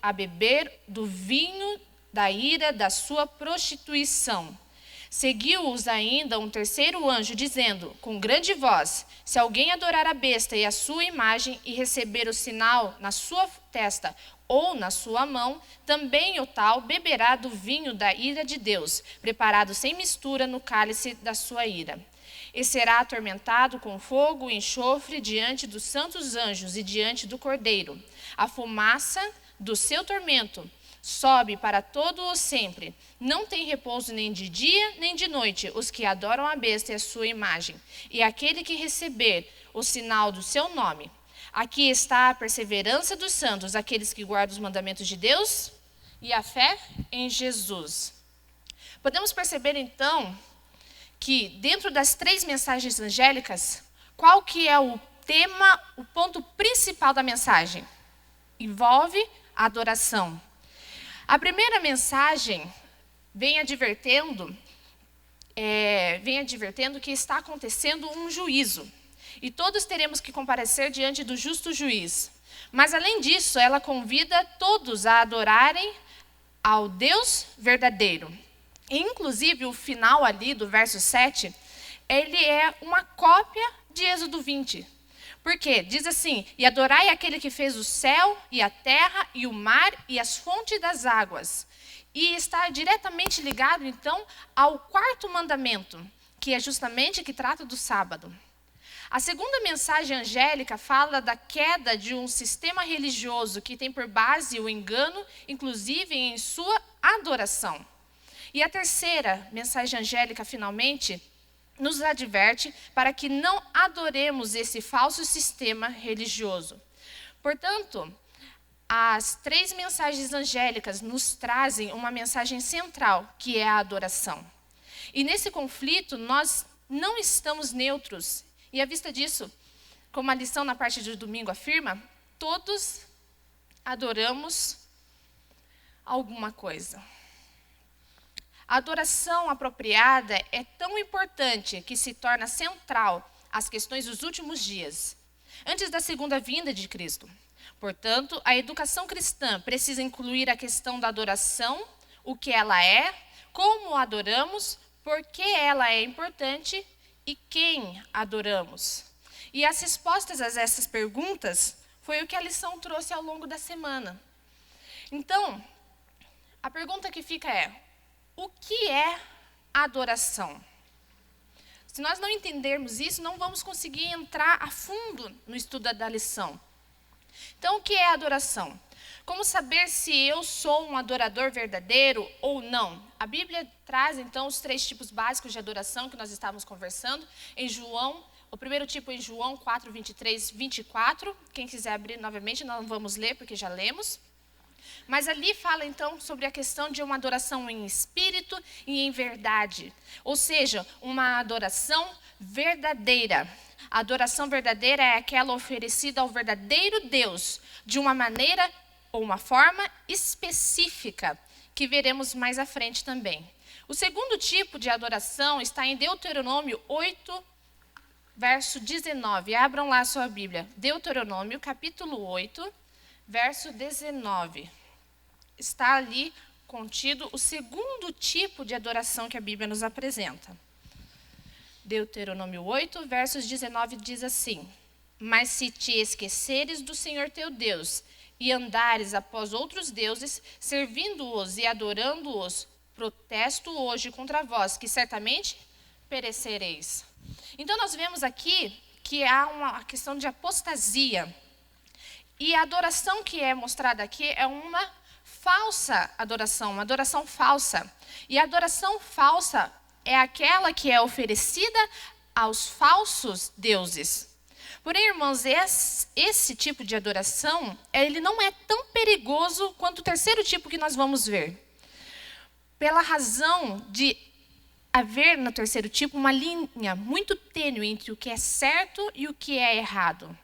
a beber do vinho da ira da sua prostituição. Seguiu-os ainda um terceiro anjo, dizendo, com grande voz, se alguém adorar a besta e a sua imagem e receber o sinal na sua testa ou na sua mão, também o tal beberá do vinho da ira de Deus, preparado sem mistura no cálice da sua ira. E será atormentado com fogo e enxofre diante dos santos anjos e diante do Cordeiro. A fumaça do seu tormento sobe para todo o sempre. Não tem repouso nem de dia nem de noite os que adoram a besta e a sua imagem, e aquele que receber o sinal do seu nome. Aqui está a perseverança dos santos, aqueles que guardam os mandamentos de Deus e a fé em Jesus. Podemos perceber então que dentro das 3 mensagens angélicas, qual que é o tema, o ponto principal da mensagem? Envolve a adoração. A primeira mensagem vem advertendo que está acontecendo um juízo. E todos teremos que comparecer diante do justo juiz. Mas, além disso, ela convida todos a adorarem ao Deus verdadeiro. E, inclusive, o final ali do verso 7, ele é uma cópia de Êxodo 20. Por quê? Diz assim, e adorai aquele que fez o céu e a terra e o mar e as fontes das águas. E está diretamente ligado, então, ao 4º mandamento, que é justamente que trata do sábado. A segunda mensagem angélica fala da queda de um sistema religioso que tem por base o engano, inclusive em sua adoração. E a terceira mensagem angélica, finalmente, nos adverte para que não adoremos esse falso sistema religioso. Portanto, as 3 mensagens angélicas nos trazem uma mensagem central, que é a adoração. E nesse conflito, nós não estamos neutros. E à vista disso, como a lição na parte de domingo afirma, todos adoramos alguma coisa. A adoração apropriada é tão importante que se torna central às questões dos últimos dias, antes da segunda vinda de Cristo. Portanto, a educação cristã precisa incluir a questão da adoração, o que ela é, como adoramos, por que ela é importante e quem adoramos. E as respostas a essas perguntas foi o que a lição trouxe ao longo da semana. Então, a pergunta que fica é, o que é adoração? Se nós não entendermos isso, não vamos conseguir entrar a fundo no estudo da lição. Então, o que é adoração? Como saber se eu sou um adorador verdadeiro ou não? A Bíblia traz, então, os 3 tipos básicos de adoração que nós estávamos conversando. Em João, o primeiro tipo em João 4, 23, 24. Quem quiser abrir novamente, nós não vamos ler, porque já lemos. Mas ali fala, então, sobre a questão de uma adoração em espírito e em verdade. Ou seja, uma adoração verdadeira. A adoração verdadeira é aquela oferecida ao verdadeiro Deus, de uma maneira ou uma forma específica, que veremos mais à frente também. O segundo tipo de adoração está em Deuteronômio 8, verso 19. Abram lá a sua Bíblia. Deuteronômio, capítulo 8, verso 19. Está ali contido o segundo tipo de adoração que a Bíblia nos apresenta. Deuteronômio 8, versos 19 diz assim: Mas se te esqueceres do Senhor teu Deus e andares após outros deuses, servindo-os e adorando-os, protesto hoje contra vós, que certamente perecereis. Então nós vemos aqui que há uma questão de apostasia. E a adoração que é mostrada aqui é uma falsa adoração, uma adoração falsa. E a adoração falsa é aquela que é oferecida aos falsos deuses. Porém, irmãos, esse tipo de adoração, ele não é tão perigoso quanto o terceiro tipo que nós vamos ver. Pela razão de haver no terceiro tipo uma linha muito tênue entre o que é certo e o que é errado.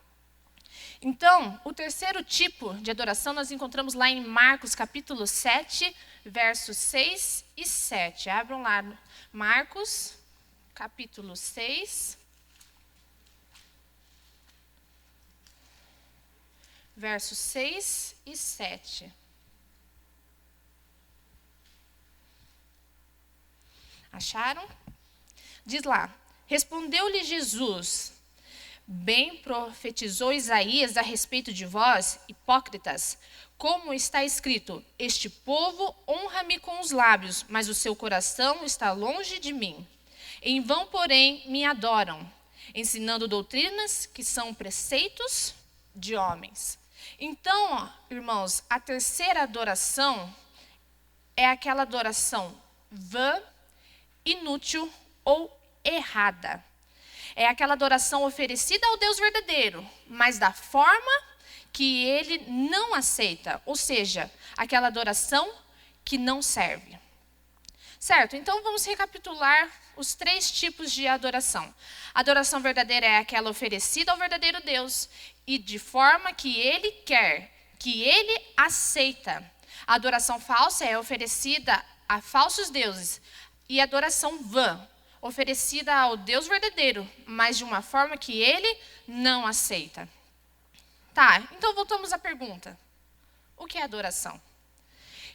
Então, o terceiro tipo de adoração nós encontramos lá em Marcos capítulo 7, versos 6 e 7. Abram lá, Marcos capítulo 6, versos 6 e 7. Acharam? Diz lá: respondeu-lhe Jesus: bem profetizou Isaías a respeito de vós, hipócritas, como está escrito: este povo honra-me com os lábios, mas o seu coração está longe de mim. Em vão, porém, me adoram, ensinando doutrinas que são preceitos de homens. Então, irmãos, a terceira adoração é aquela adoração vã, inútil ou errada. É aquela adoração oferecida ao Deus verdadeiro, mas da forma que ele não aceita, ou seja, aquela adoração que não serve. Certo? Então vamos recapitular os 3 tipos de adoração. A adoração verdadeira é aquela oferecida ao verdadeiro Deus e de forma que ele quer, que ele aceita. A adoração falsa é oferecida a falsos deuses. E a adoração vã, oferecida ao Deus verdadeiro, mas de uma forma que ele não aceita. Tá, então voltamos à pergunta. O que é adoração?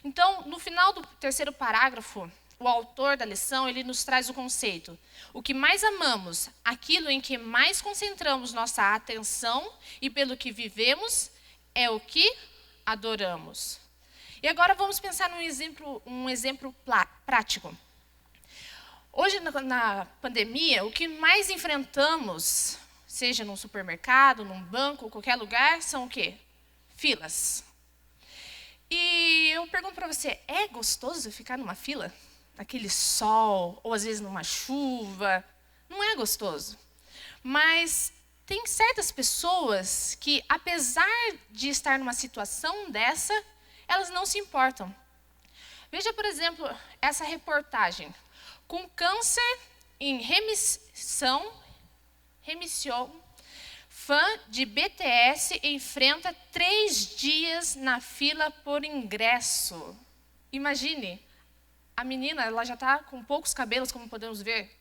Então, no final do 3º parágrafo, o autor da lição, ele nos traz o conceito. O que mais amamos, aquilo em que mais concentramos nossa atenção e pelo que vivemos, é o que adoramos. E agora vamos pensar num exemplo prático. Hoje, na pandemia, o que mais enfrentamos, seja num supermercado, num banco, qualquer lugar, são o quê? Filas. E eu pergunto para você, é gostoso ficar numa fila? Naquele sol, ou às vezes numa chuva? Não é gostoso. Mas tem certas pessoas que, apesar de estar numa situação dessa, elas não se importam. Veja, por exemplo, essa reportagem. Com câncer em remissão, fã de BTS enfrenta 3 dias na fila por ingresso. Imagine, a menina ela já está com poucos cabelos, como podemos ver,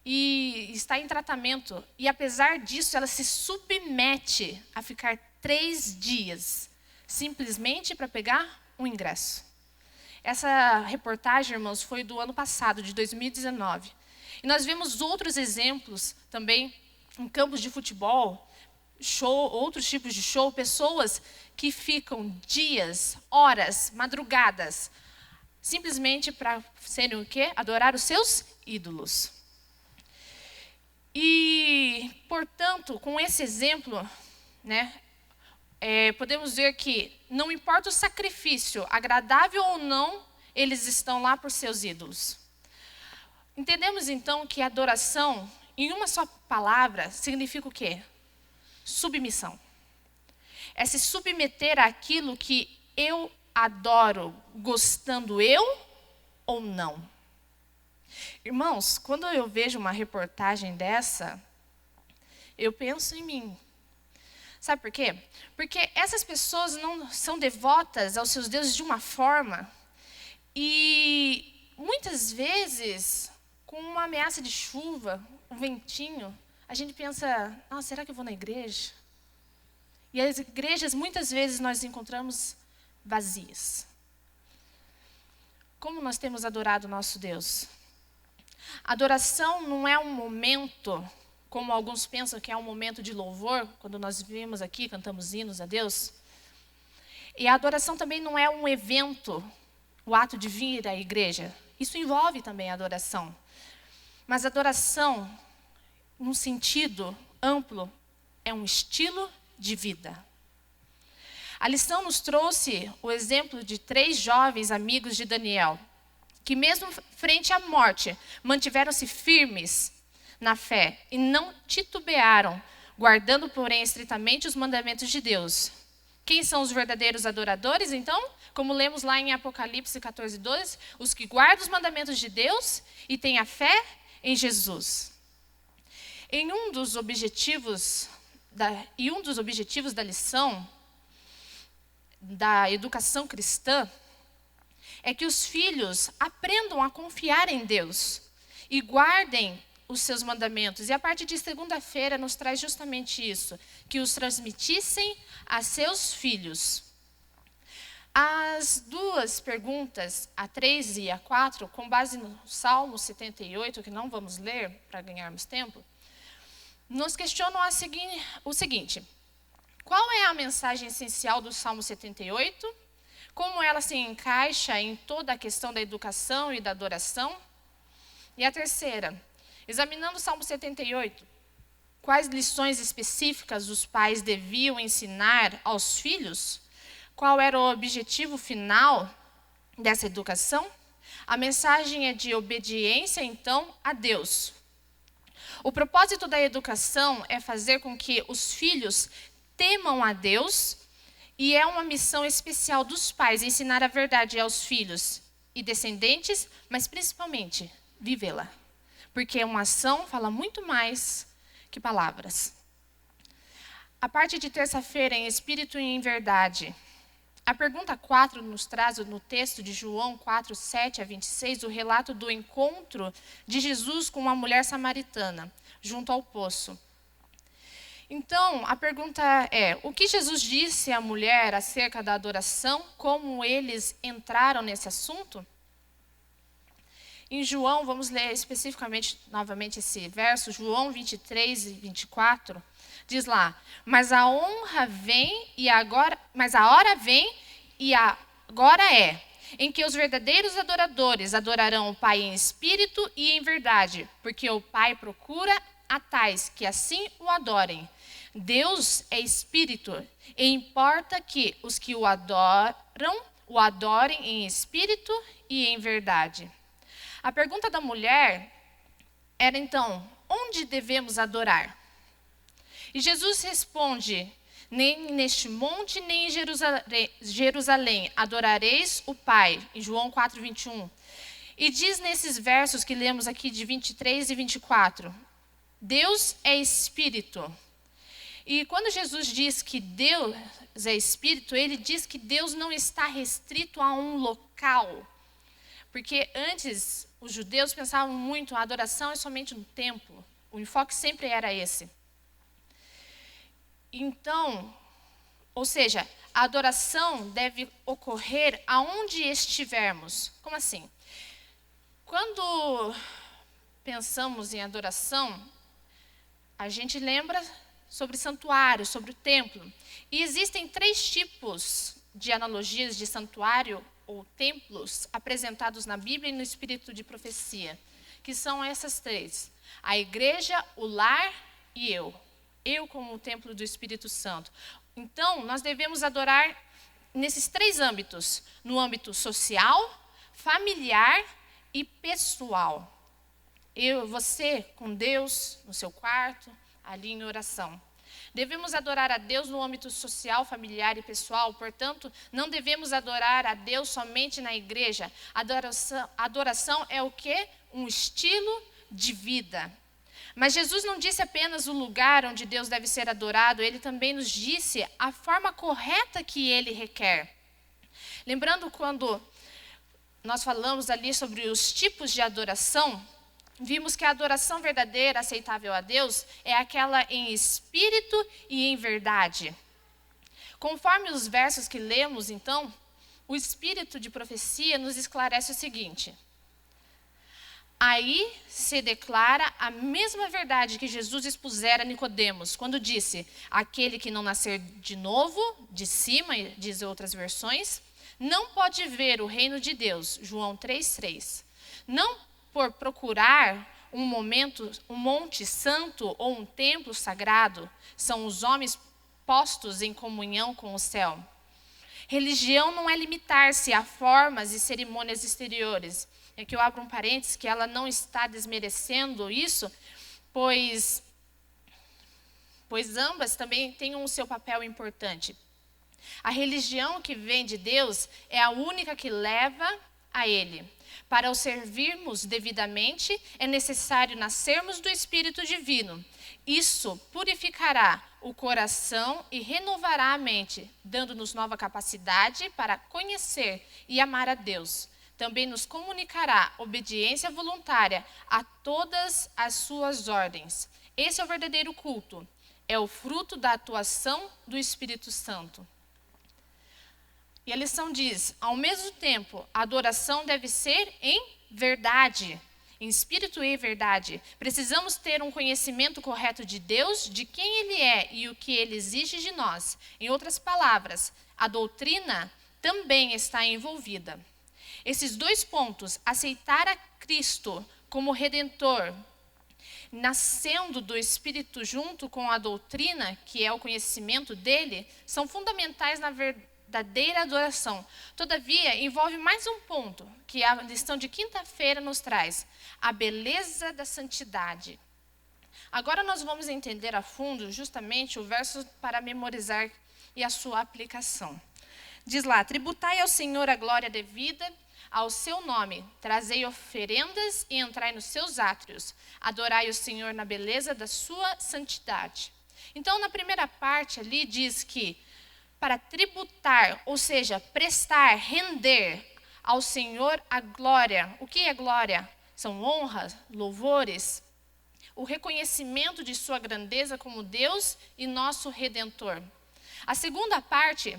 e está em tratamento. E apesar disso, ela se submete a ficar 3 dias, simplesmente para pegar um ingresso. Essa reportagem, irmãos, foi do ano passado, de 2019. E nós vemos outros exemplos também em campos de futebol, outros tipos de show, pessoas que ficam dias, horas, madrugadas, simplesmente para serem o quê? Adorar os seus ídolos. E, portanto, com esse exemplo, né, podemos ver que não importa o sacrifício, agradável ou não, eles estão lá por seus ídolos. Entendemos então que adoração, em uma só palavra, significa o quê? Submissão. É se submeter àquilo que eu adoro, gostando eu ou não. Irmãos, quando eu vejo uma reportagem dessa, eu penso em mim. Sabe por quê? Porque essas pessoas não são devotas aos seus deuses de uma forma e muitas vezes, com uma ameaça de chuva, um ventinho, a gente pensa, será que eu vou na igreja? E as igrejas, muitas vezes, nós encontramos vazias. Como nós temos adorado o nosso Deus? Adoração não é um momento, como alguns pensam que é um momento de louvor, quando nós vimos aqui, cantamos hinos a Deus. E a adoração também não é um evento, o ato de vir à igreja. Isso envolve também a adoração. Mas a adoração, num sentido amplo, é um estilo de vida. A lição nos trouxe o exemplo de 3 jovens amigos de Daniel, que mesmo frente à morte, mantiveram-se firmes na fé e não titubearam, guardando, porém, estritamente os mandamentos de Deus. Quem são os verdadeiros adoradores, então? Como lemos lá em Apocalipse 14:12, os que guardam os mandamentos de Deus e têm a fé em Jesus. Um dos objetivos da lição da educação cristã é que os filhos aprendam a confiar em Deus e guardem os seus mandamentos. E a parte de segunda-feira nos traz justamente isso, que os transmitissem a seus filhos. As duas perguntas, a 3 e a 4, com base no Salmo 78, que não vamos ler para ganharmos tempo, nos questionam o seguinte: qual é a mensagem essencial do Salmo 78? Como ela se encaixa em toda a questão da educação e da adoração? E a terceira, examinando o Salmo 78, quais lições específicas os pais deviam ensinar aos filhos? Qual era o objetivo final dessa educação? A mensagem é de obediência, então, a Deus. O propósito da educação é fazer com que os filhos temam a Deus, e é uma missão especial dos pais ensinar a verdade aos filhos e descendentes, mas principalmente vivê-la. Porque uma ação fala muito mais que palavras. A parte de terça-feira, em espírito e em verdade. A pergunta 4 nos traz no texto de João 4, 7 a 26, o relato do encontro de Jesus com uma mulher samaritana, junto ao poço. Então, a pergunta é: o que Jesus disse à mulher acerca da adoração? Como eles entraram nesse assunto? Em João, vamos ler especificamente, novamente, esse verso, João 23 e 24, diz lá: mas a hora vem e agora é, em que os verdadeiros adoradores adorarão o Pai em espírito e em verdade, porque o Pai procura a tais que assim o adorem. Deus é espírito, e importa que os que o adorem em espírito e em verdade. A pergunta da mulher era então: onde devemos adorar? E Jesus responde: nem neste monte, nem em Jerusalém adorareis o Pai, em João 4, 21. E diz nesses versos que lemos aqui de 23 e 24, Deus é espírito. E quando Jesus diz que Deus é espírito, ele diz que Deus não está restrito a um local. Porque antes, os judeus pensavam muito, a adoração é somente no templo. O enfoque sempre era esse. Então, ou seja, a adoração deve ocorrer aonde estivermos. Como assim? Quando pensamos em adoração, a gente lembra sobre santuário, sobre o templo. E existem 3 tipos de analogias de santuário ou templos apresentados na Bíblia e no espírito de profecia, que são essas 3: a igreja, o lar e eu. Eu como o templo do Espírito Santo. Então, nós devemos adorar nesses 3 âmbitos: no âmbito social, familiar e pessoal. Você com Deus, no seu quarto, ali em oração. Devemos adorar a Deus no âmbito social, familiar e pessoal. Portanto, não devemos adorar a Deus somente na igreja. Adoração é o quê? Um estilo de vida. Mas Jesus não disse apenas o lugar onde Deus deve ser adorado, ele também nos disse a forma correta que ele requer. Lembrando quando nós falamos ali sobre os tipos de adoração, vimos que a adoração verdadeira, aceitável a Deus, é aquela em espírito e em verdade. Conforme os versos que lemos, então, o espírito de profecia nos esclarece o seguinte: aí se declara a mesma verdade que Jesus expusera a Nicodemos, quando disse: aquele que não nascer de novo, de cima, diz outras versões, não pode ver o reino de Deus. João 3:3. Não por procurar um monte santo ou um templo sagrado, são os homens postos em comunhão com o céu. Religião não é limitar-se a formas e cerimônias exteriores. Aqui eu abro um parênteses, que ela não está desmerecendo isso, pois ambas também têm o seu papel importante. A religião que vem de Deus é a única que leva a Ele. Para o servirmos devidamente, é necessário nascermos do Espírito Divino. Isso purificará o coração e renovará a mente, dando-nos nova capacidade para conhecer e amar a Deus. Também nos comunicará obediência voluntária a todas as suas ordens. Esse é o verdadeiro culto. É o fruto da atuação do Espírito Santo. E a lição diz: ao mesmo tempo, a adoração deve ser em verdade, em espírito e verdade. Precisamos ter um conhecimento correto de Deus, de quem Ele é e o que Ele exige de nós. Em outras palavras, a doutrina também está envolvida. Esses dois pontos, aceitar a Cristo como Redentor, nascendo do Espírito junto com a doutrina, que é o conhecimento dele, são fundamentais na verdadeira adoração. Todavia, envolve mais um ponto, que a lição de quinta-feira nos traz: a beleza da santidade. Agora nós vamos entender a fundo justamente o verso para memorizar e a sua aplicação. Diz lá: tributai ao Senhor a glória devida ao seu nome, trazei oferendas e entrai nos seus átrios, adorai o Senhor na beleza da sua santidade. Então, na primeira parte ali diz que para tributar, ou seja, prestar, render ao Senhor a glória. O que é glória? São honras, louvores, o reconhecimento de sua grandeza como Deus e nosso Redentor. A segunda parte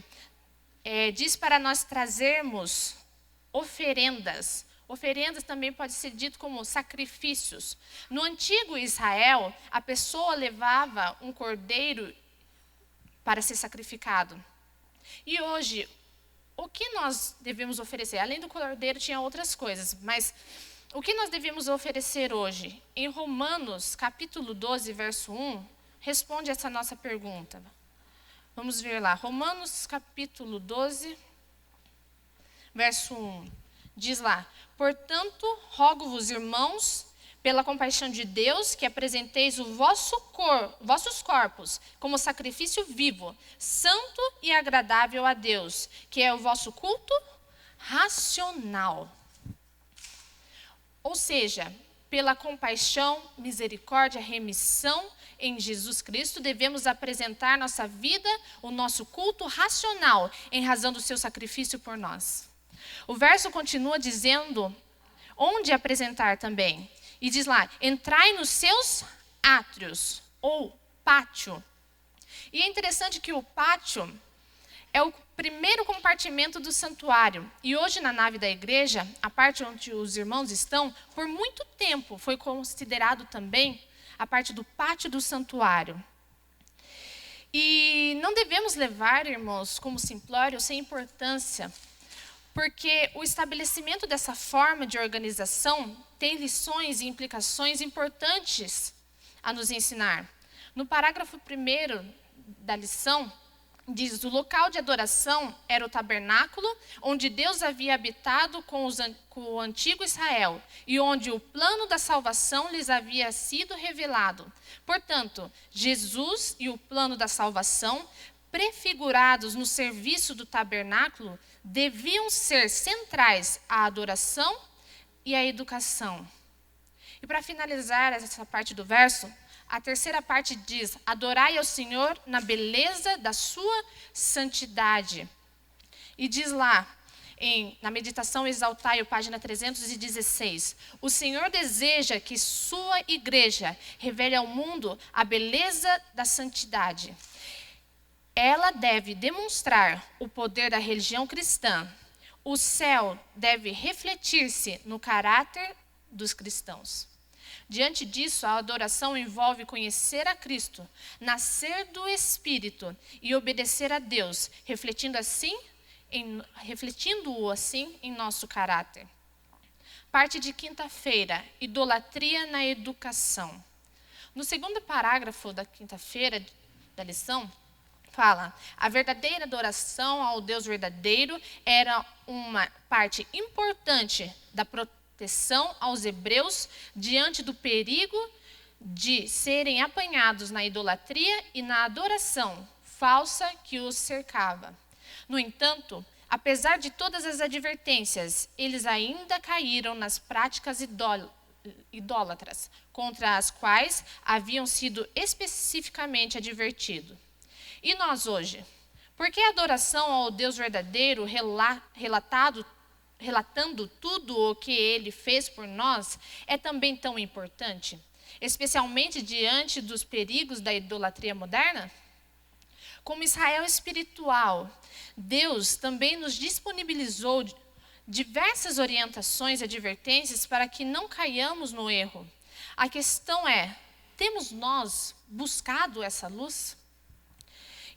diz para nós trazermos oferendas. Oferendas também pode ser dito como sacrifícios. No antigo Israel, a pessoa levava um cordeiro para ser sacrificado. E hoje, o que nós devemos oferecer? Além do cordeiro, tinha outras coisas, mas o que nós devemos oferecer hoje? Em Romanos, capítulo 12, verso 1, responde essa nossa pergunta. Vamos ver lá, Romanos, capítulo 12, verso 1, diz lá: portanto, rogo-vos, irmãos, pela compaixão de Deus, que apresenteis vossos corpos como sacrifício vivo, santo e agradável a Deus, que é o vosso culto racional. Ou seja, pela compaixão, misericórdia, remissão em Jesus Cristo, devemos apresentar nossa vida, o nosso culto racional, em razão do seu sacrifício por nós. O verso continua dizendo onde apresentar também. E diz lá: entrai nos seus átrios, ou pátio. E é interessante que o pátio é o primeiro compartimento do santuário. E hoje na nave da igreja, a parte onde os irmãos estão, por muito tempo foi considerado também a parte do pátio do santuário. E não devemos levar, irmãos, como simplório, sem importância, porque o estabelecimento dessa forma de organização tem lições e implicações importantes a nos ensinar. No parágrafo 1º da lição, diz: o local de adoração era o tabernáculo, onde Deus havia habitado com o antigo Israel, e onde o plano da salvação lhes havia sido revelado. Portanto, Jesus e o plano da salvação, prefigurados no serviço do tabernáculo, deviam ser centrais à adoração e à educação. E para finalizar essa parte do verso, a terceira parte diz: adorai ao Senhor na beleza da sua santidade. E diz lá, na meditação Exaltai, página 316, o Senhor deseja que sua igreja revele ao mundo a beleza da santidade. Ela deve demonstrar o poder da religião cristã. O céu deve refletir-se no caráter dos cristãos. Diante disso, a adoração envolve conhecer a Cristo, nascer do Espírito e obedecer a Deus, refletindo-o assim em nosso caráter. Parte de quinta-feira: idolatria na educação. No segundo parágrafo da quinta-feira da lição, fala: a verdadeira adoração ao Deus verdadeiro era uma parte importante da proteção aos hebreus diante do perigo de serem apanhados na idolatria e na adoração falsa que os cercava. No entanto, apesar de todas as advertências, eles ainda caíram nas práticas idólatras, contra as quais haviam sido especificamente advertidos. E nós hoje? Por que a adoração ao Deus verdadeiro, relatando tudo o que Ele fez por nós, é também tão importante? Especialmente diante dos perigos da idolatria moderna? Como Israel espiritual, Deus também nos disponibilizou diversas orientações e advertências para que não caiamos no erro. A questão é, temos nós buscado essa luz?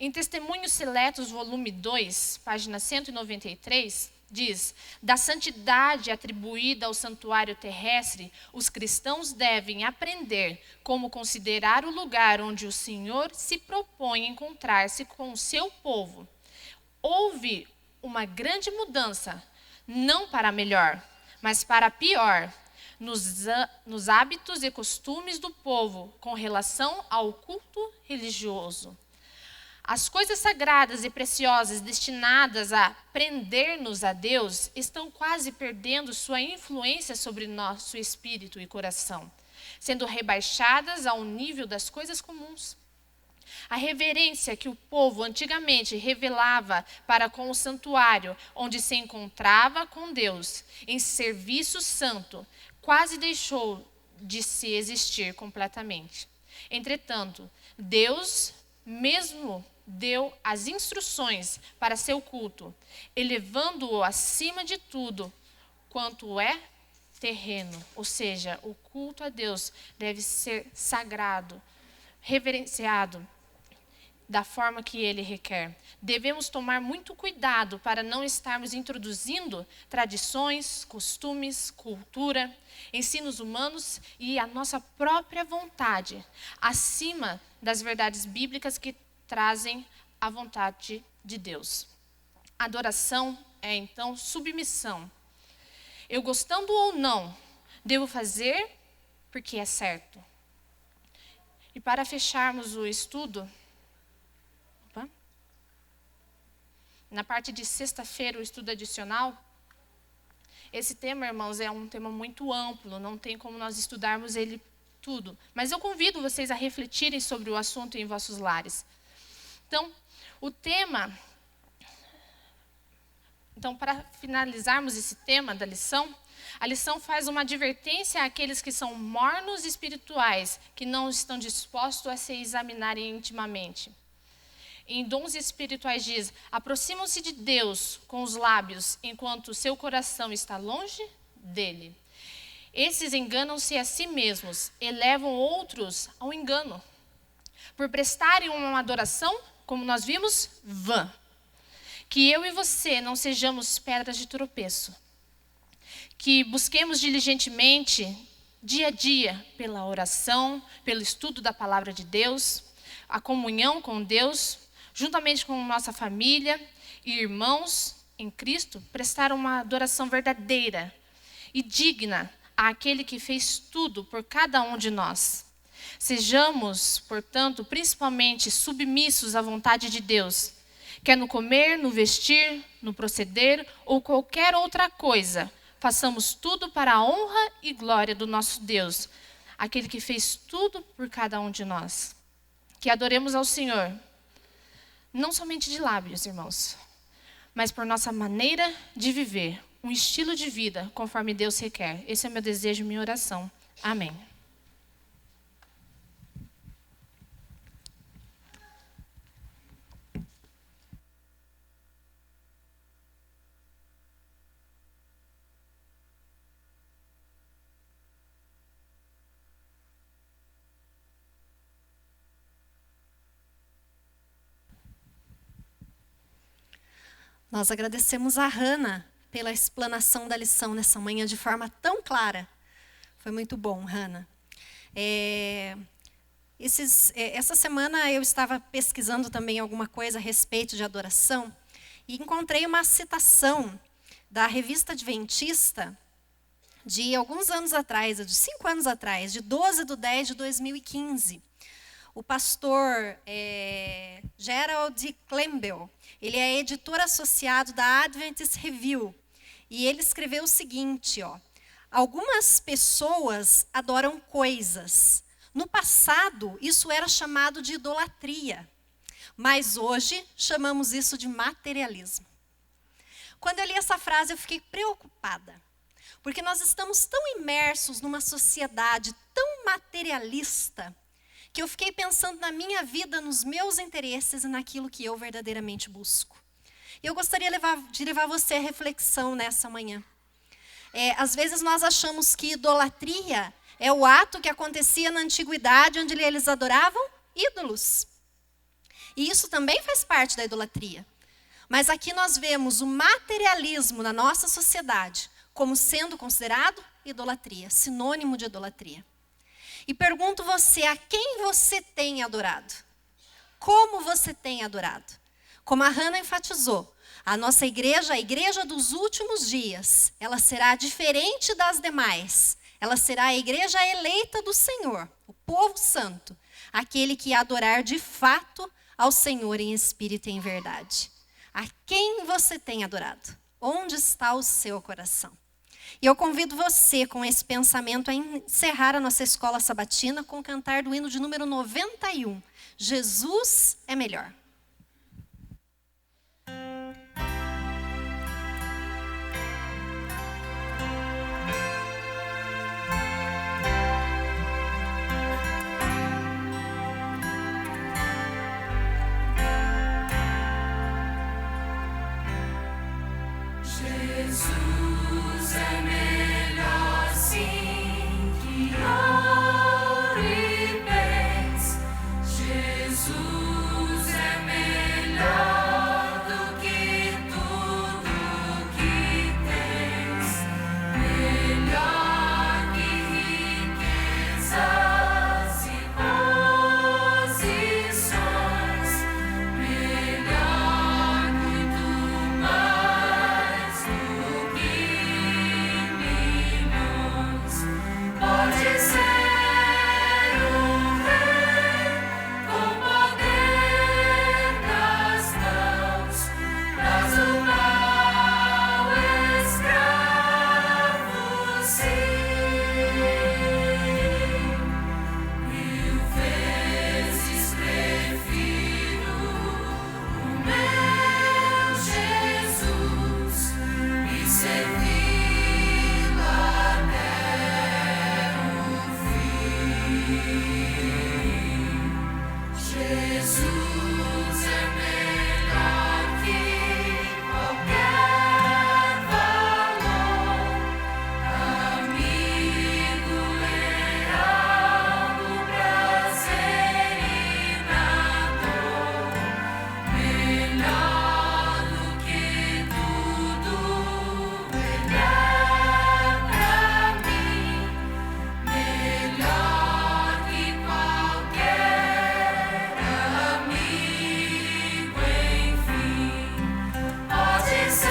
Em Testemunhos Seletos, volume 2, página 193, diz: da santidade atribuída ao santuário terrestre, os cristãos devem aprender como considerar o lugar onde o Senhor se propõe encontrar-se com o seu povo. Houve uma grande mudança, não para melhor, mas para pior, nos hábitos e costumes do povo com relação ao culto religioso. As coisas sagradas e preciosas destinadas a prender-nos a Deus estão quase perdendo sua influência sobre nosso espírito e coração, sendo rebaixadas ao nível das coisas comuns. A reverência que o povo antigamente revelava para com o santuário, onde se encontrava com Deus, em serviço santo, quase deixou de se existir completamente. Entretanto, Deus mesmo deu as instruções para seu culto, elevando-o acima de tudo quanto é terreno. Ou seja, o culto a Deus deve ser sagrado, reverenciado da forma que ele requer. Devemos tomar muito cuidado para não estarmos introduzindo tradições, costumes, cultura, ensinos humanos e a nossa própria vontade acima das verdades bíblicas que trazem a vontade de Deus. Adoração é, então, submissão. Eu, gostando ou não, devo fazer porque é certo. E para fecharmos o estudo, na parte de sexta-feira, o estudo adicional, esse tema, irmãos, é um tema muito amplo, não tem como nós estudarmos ele tudo. Mas eu convido vocês a refletirem sobre o assunto em vossos lares. Então, para finalizarmos esse tema da lição, a lição faz uma advertência àqueles que são mornos espirituais, que não estão dispostos a se examinarem intimamente. Em Dons Espirituais diz: aproximam-se de Deus com os lábios, enquanto seu coração está longe dele. Esses enganam-se a si mesmos, elevam outros ao engano, por prestarem uma adoração, como nós vimos, vã. Que eu e você não sejamos pedras de tropeço. Que busquemos diligentemente, dia a dia, pela oração, pelo estudo da palavra de Deus, a comunhão com Deus, juntamente com nossa família e irmãos em Cristo, prestar uma adoração verdadeira e digna àquele que fez tudo por cada um de nós. Sejamos, portanto, principalmente submissos à vontade de Deus, quer no comer, no vestir, no proceder ou qualquer outra coisa, façamos tudo para a honra e glória do nosso Deus, aquele que fez tudo por cada um de nós. Que adoremos ao Senhor, não somente de lábios, irmãos, mas por nossa maneira de viver, um estilo de vida conforme Deus requer. Esse é meu desejo e minha oração. Amém. Nós agradecemos a Hannah pela explanação da lição nessa manhã de forma tão clara. Foi muito bom, Hannah. Essa semana eu estava pesquisando também alguma coisa a respeito de adoração e encontrei uma citação da revista Adventista de alguns anos atrás, de 5 anos atrás, de 12/10/2015. O pastor Gerald Campbell, ele é editor associado da Adventist Review, e ele escreveu o seguinte, algumas pessoas adoram coisas. No passado, isso era chamado de idolatria, mas hoje chamamos isso de materialismo. Quando eu li essa frase, eu fiquei preocupada, porque nós estamos tão imersos numa sociedade tão materialista, que eu fiquei pensando na minha vida, nos meus interesses e naquilo que eu verdadeiramente busco. E eu gostaria de levar você à reflexão nessa manhã. Às vezes nós achamos que idolatria é o ato que acontecia na antiguidade, onde eles adoravam ídolos. E isso também faz parte da idolatria. Mas aqui nós vemos o materialismo na nossa sociedade como sendo considerado idolatria, sinônimo de idolatria. E pergunto você, a quem você tem adorado? Como você tem adorado? Como a Hannah enfatizou, a nossa igreja, a igreja dos últimos dias, ela será diferente das demais. Ela será a igreja eleita do Senhor, o povo santo, aquele que adorar de fato ao Senhor em espírito e em verdade. A quem você tem adorado? Onde está o seu coração? E eu convido você, com esse pensamento, a encerrar a nossa escola sabatina com o cantar do hino de número 91. Jesus é melhor. Jesus é melhor, sim, que ouro e bens. Jesus é melhor do que tudo que tens. Melhor que riquezas e posições. Melhor, muito mais do que milhões. Pode ser um rei com poder nas mãos, mas o mau escravo, sim. 1000 vezes prefiro o meu Jesus e servi-lo até o fim. Jesus é melhor que qualquer valor, amigo leal no prazer e na dor. Melhor do que tudo, Ele é pra mim. Melhor que qualquer amigo, enfim. Pode ser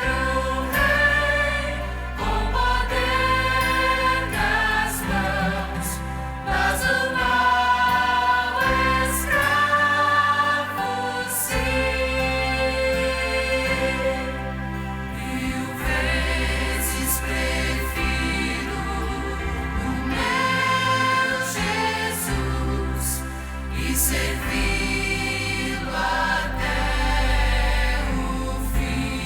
um rei com poder nas mãos, mas o mau escravo, sim. 1000 vezes prefiro o meu Jesus e servi-lo até o fim.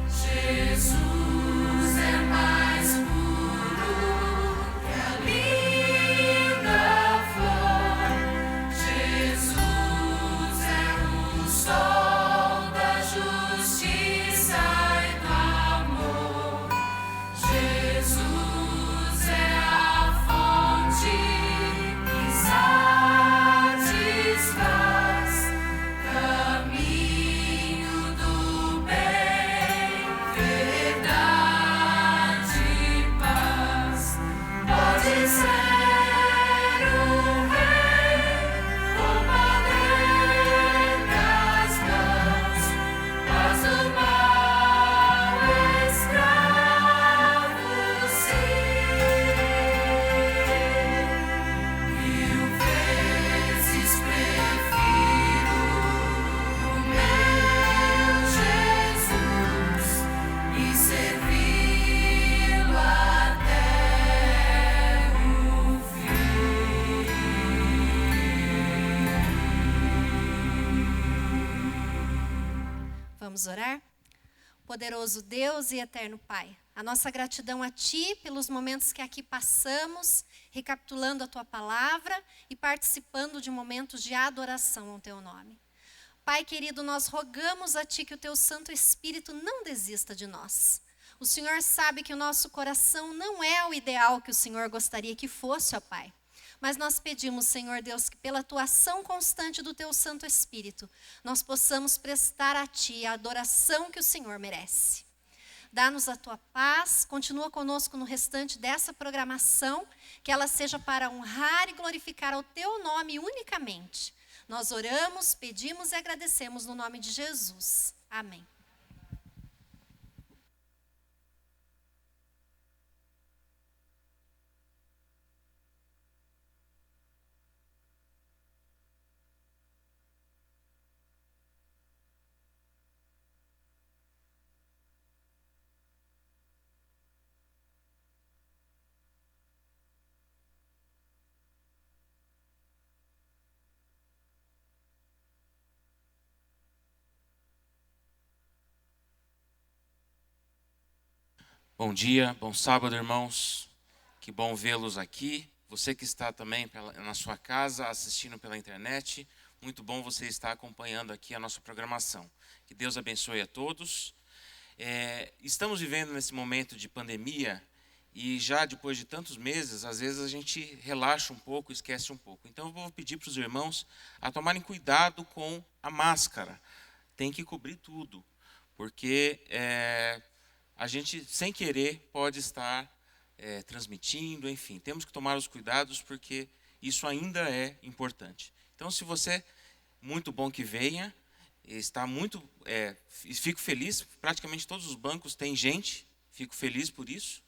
Jesus é mais puro que a linda flor. Jesus é o sol da justiça e do amor. Jesus é a fonte que satisfaz, caminho do bem, verdade e paz. Pode ser um rei com poder nas mãos, mas o mau escravo, sim. 1000 vezes prefiro o meu Jesus e servi-lo até o fim. Vamos orar? Poderoso Deus e eterno Pai, A nossa gratidão a Ti pelos momentos que aqui passamos, recapitulando a Tua palavra e participando de momentos de adoração ao Teu nome. Pai querido, nós rogamos a Ti que o Teu Santo Espírito não desista de nós. O Senhor sabe que o nosso coração não é o ideal que o Senhor gostaria que fosse, ó Pai. Mas nós pedimos, Senhor Deus, que pela tua ação constante do Teu Santo Espírito, nós possamos prestar a Ti a adoração que o Senhor merece. Dá-nos a Tua paz, continua conosco no restante dessa programação, que ela seja para honrar e glorificar ao Teu nome unicamente. Nós oramos, pedimos e agradecemos no nome de Jesus. Amém. Bom dia, bom sábado, irmãos. Que bom vê-los aqui. Você que está também na sua casa, assistindo pela internet, muito bom você estar acompanhando aqui a nossa programação. Que Deus abençoe a todos. Estamos vivendo nesse momento de pandemia e já depois de tantos meses, às vezes a gente relaxa um pouco, esquece um pouco. Então eu vou pedir para os irmãos a tomarem cuidado com a máscara. Tem que cobrir tudo, porque a gente, sem querer, pode estar transmitindo, enfim. Temos que tomar os cuidados, porque isso ainda é importante. Então, se você, muito bom que venha, está muito, fico feliz, praticamente todos os bancos têm gente, fico feliz por isso,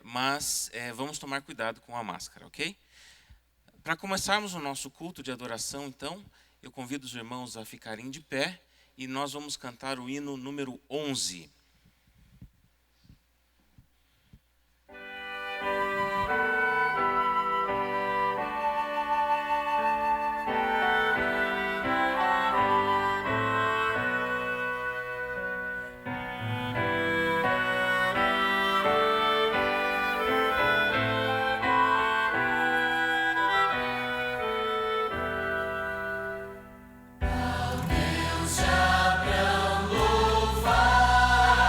mas vamos tomar cuidado com a máscara, ok? Para começarmos o nosso culto de adoração, então, eu convido os irmãos a ficarem de pé e nós vamos cantar o hino número 11. Deus de Abraão, louvar.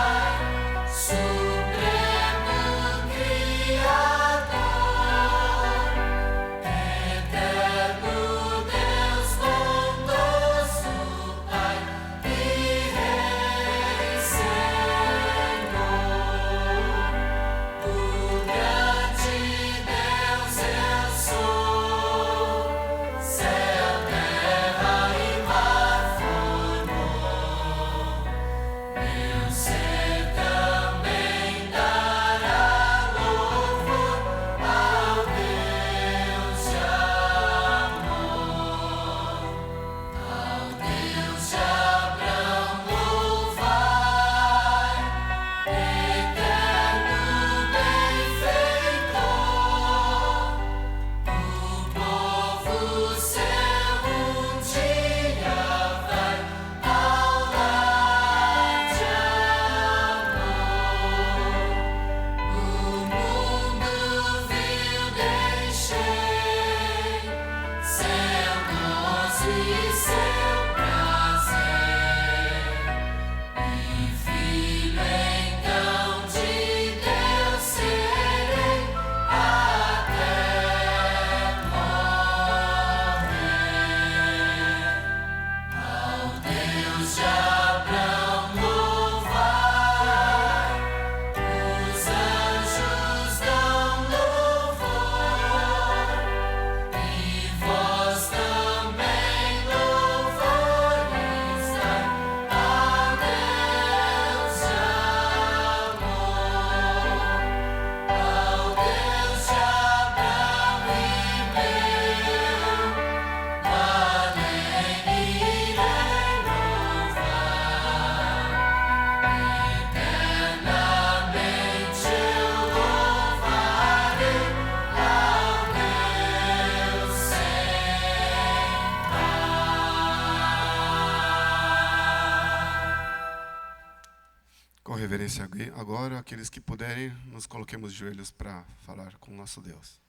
Com reverência agora, aqueles que puderem, nos coloquemos de joelhos para falar com o nosso Deus.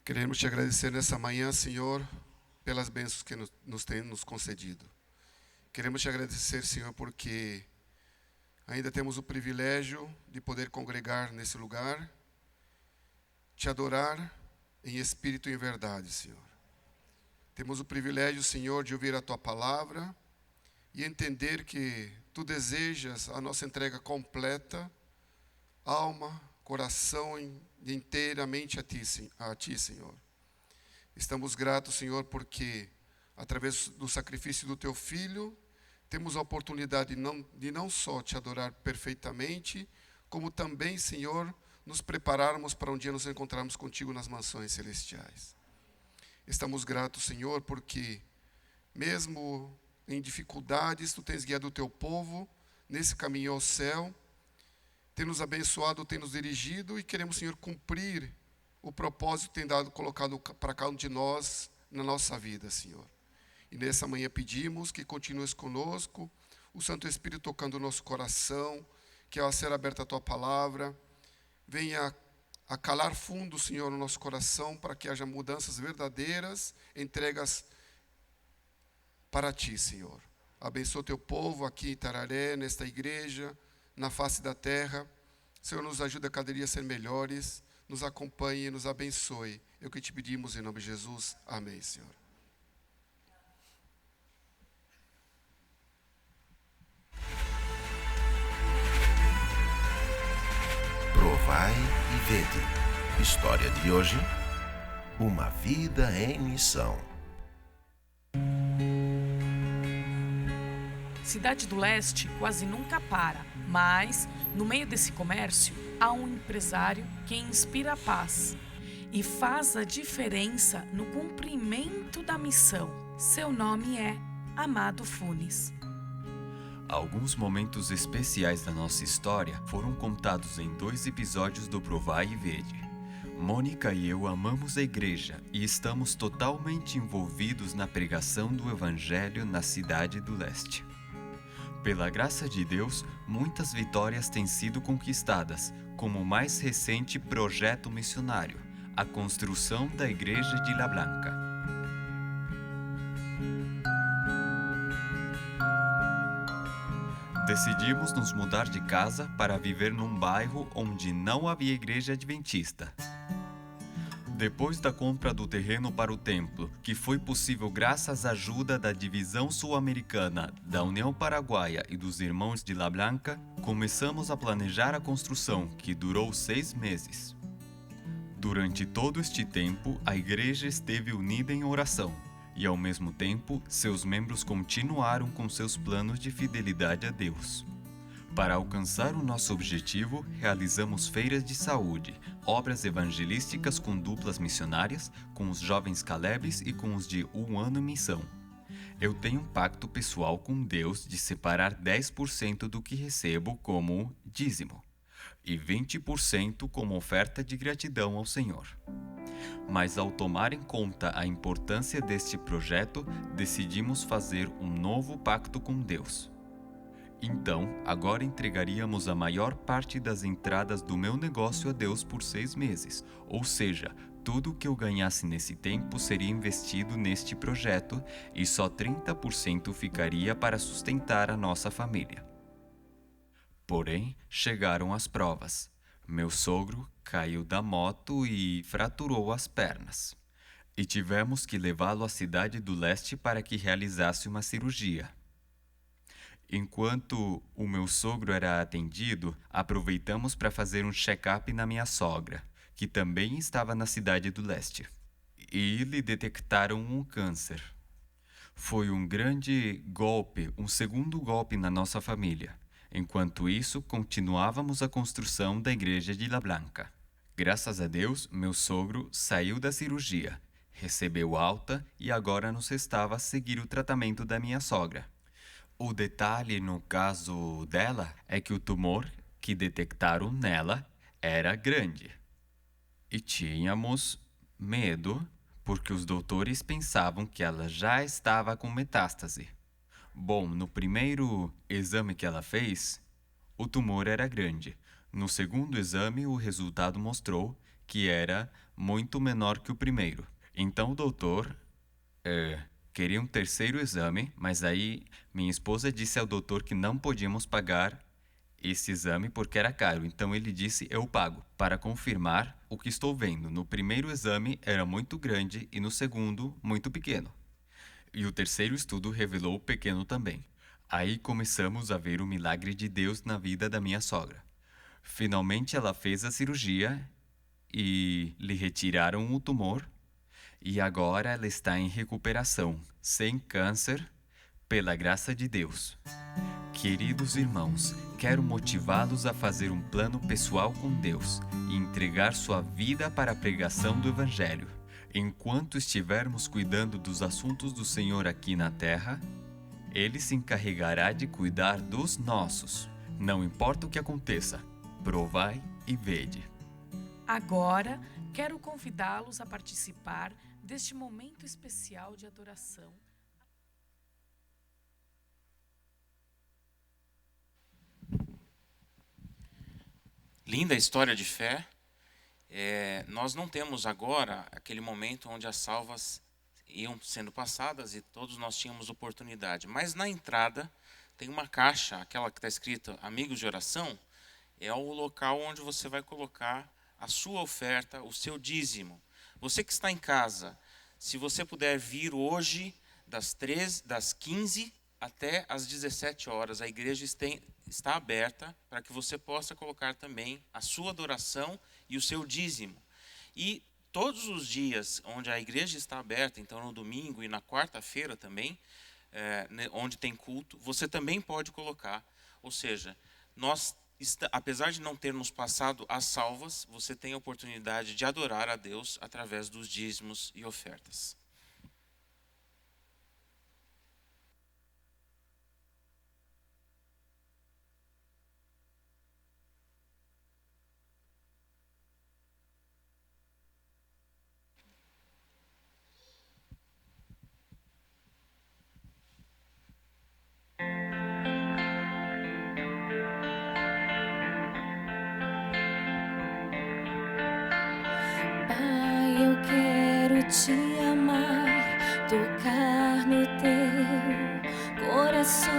Queremos te agradecer nessa manhã, Senhor, pelas bênçãos que nos tem nos concedido. Queremos te agradecer, Senhor, porque ainda temos o privilégio de poder congregar nesse lugar, te adorar em espírito e em verdade, Senhor. Temos o privilégio, Senhor, de ouvir a Tua palavra e entender que Tu desejas a nossa entrega completa, alma, coração e inteiramente a Ti, Senhor. Estamos gratos, Senhor, porque através do sacrifício do Teu Filho, temos a oportunidade de não só Te adorar perfeitamente, como também, Senhor, nos prepararmos para um dia nos encontrarmos contigo nas mansões celestiais. Estamos gratos, Senhor, porque mesmo em dificuldades, Tu tens guiado o Teu povo nesse caminho ao céu, tem nos abençoado, tem nos dirigido e queremos, Senhor, cumprir o propósito que tem colocado para cada um de nós na nossa vida, Senhor. E nessa manhã pedimos que continues conosco, o Santo Espírito tocando o nosso coração, que ao ser aberta a Tua palavra, venha a calar fundo, Senhor, no nosso coração, para que haja mudanças verdadeiras, entregas para Ti, Senhor. Abençoa Teu povo aqui em Tararé, nesta igreja, na face da terra. Senhor, nos ajuda a cada dia a ser melhores, nos acompanhe e nos abençoe. É o que te pedimos em nome de Jesus. Amém, Senhor. Provai e vede. História de hoje: uma vida em missão. Cidade do Leste quase nunca para, mas no meio desse comércio há um empresário que inspira a paz e faz a diferença no cumprimento da missão. Seu nome é Amado Funes. Alguns momentos especiais da nossa história foram contados em 2 episódios do Provai e Vede. Mônica e eu amamos a igreja e estamos totalmente envolvidos na pregação do Evangelho na Cidade do Leste. Pela graça de Deus, muitas vitórias têm sido conquistadas, como o mais recente projeto missionário, a construção da Igreja de La Blanca. Decidimos nos mudar de casa para viver num bairro onde não havia igreja adventista. Depois da compra do terreno para o templo, que foi possível graças à ajuda da Divisão Sul-Americana, da União Paraguaia e dos Irmãos de La Blanca, começamos a planejar a construção, que durou 6 meses. Durante todo este tempo, a igreja esteve unida em oração. E, ao mesmo tempo, seus membros continuaram com seus planos de fidelidade a Deus. Para alcançar o nosso objetivo, realizamos feiras de saúde, obras evangelísticas com duplas missionárias, com os jovens Calebes e com os de 1 ano em missão. Eu tenho um pacto pessoal com Deus de separar 10% do que recebo como dízimo e 20% como oferta de gratidão ao Senhor. Mas ao tomar em conta a importância deste projeto, decidimos fazer um novo pacto com Deus. Então, agora entregaríamos a maior parte das entradas do meu negócio a Deus por 6 meses, ou seja, tudo o que eu ganhasse nesse tempo seria investido neste projeto e só 30% ficaria para sustentar a nossa família. Porém, chegaram as provas. Meu sogro caiu da moto e fraturou as pernas. E tivemos que levá-lo à Cidade do Leste para que realizasse uma cirurgia. Enquanto o meu sogro era atendido, aproveitamos para fazer um check-up na minha sogra, que também estava na Cidade do Leste. E lhe detectaram um câncer. Foi um grande golpe, um segundo golpe na nossa família. Enquanto isso, continuávamos a construção da Igreja de La Blanca. Graças a Deus, meu sogro saiu da cirurgia, recebeu alta e agora nos restava a seguir o tratamento da minha sogra. O detalhe no caso dela é que o tumor que detectaram nela era grande. E tínhamos medo porque os doutores pensavam que ela já estava com metástase. Bom, no primeiro exame que ela fez, o tumor era grande. No segundo exame, o resultado mostrou que era muito menor que o primeiro. Então o doutor queria um terceiro exame, mas aí minha esposa disse ao doutor que não podíamos pagar esse exame porque era caro. Então ele disse, eu pago, para confirmar o que estou vendo. No primeiro exame era muito grande e no segundo, muito pequeno. E o terceiro estudo revelou pequeno também. Aí começamos a ver o milagre de Deus na vida da minha sogra. Finalmente ela fez a cirurgia e lhe retiraram o tumor. E agora ela está em recuperação, sem câncer, pela graça de Deus. Queridos irmãos, quero motivá-los a fazer um plano pessoal com Deus e entregar sua vida para a pregação do Evangelho. Enquanto estivermos cuidando dos assuntos do Senhor aqui na terra, Ele se encarregará de cuidar dos nossos. Não importa o que aconteça, provai e vede. Agora, quero convidá-los a participar deste momento especial de adoração. Linda história de fé. Nós não temos agora aquele momento onde as salvas iam sendo passadas e todos nós tínhamos oportunidade. Mas na entrada tem uma caixa, aquela que está escrita Amigos de Oração, é o local onde você vai colocar a sua oferta, o seu dízimo. Você que está em casa, se você puder vir hoje das 15 até as 17 horas, a igreja está aberta para que você possa colocar também a sua adoração e o seu dízimo. E todos os dias onde a igreja está aberta, então no domingo e na quarta-feira também, onde tem culto, você também pode colocar. Ou seja, apesar de não termos passado as salvas, você tem a oportunidade de adorar a Deus através dos dízimos e ofertas. Pai, eu quero te amar, tocar no teu coração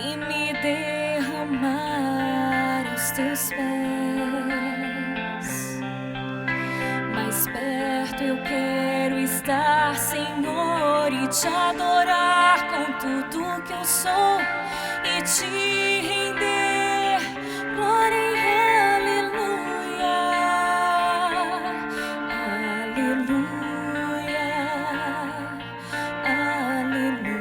e me derramar aos teus pés. Mais perto eu quero estar, Senhor, e te adorar com tudo que eu sou e te render glória e aleluia. Aleluia, aleluia,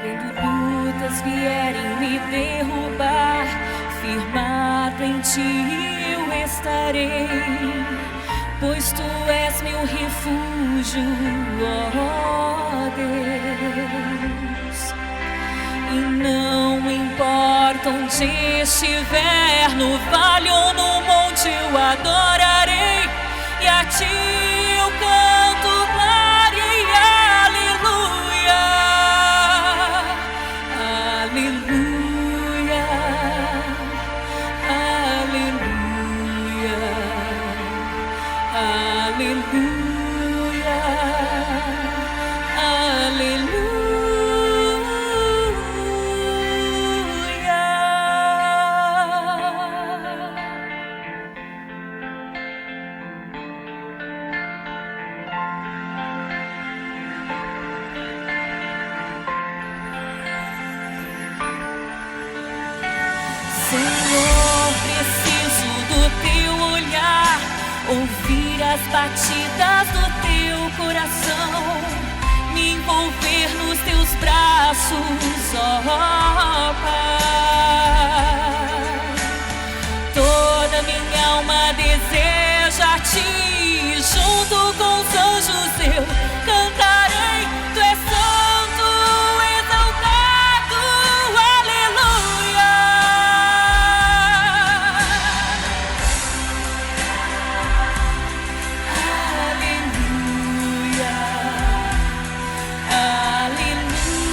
Quando lutas vierem me derrubar, firmado em ti eu estarei, pois tu és meu refúgio, ó Deus. E não importa onde estiver, no vale ou no monte eu adorarei, e a ti eu canto glória e aleluia. Aleluia, aleluia, aleluia, Senhor, preciso do teu olhar, ouvir as batidas do teu coração, me envolver nos teus braços, ó Pai. Toda A minha alma deseja-te, junto com os anjos eu cantarei. Tu és santo, exaltado, aleluia. Aleluia,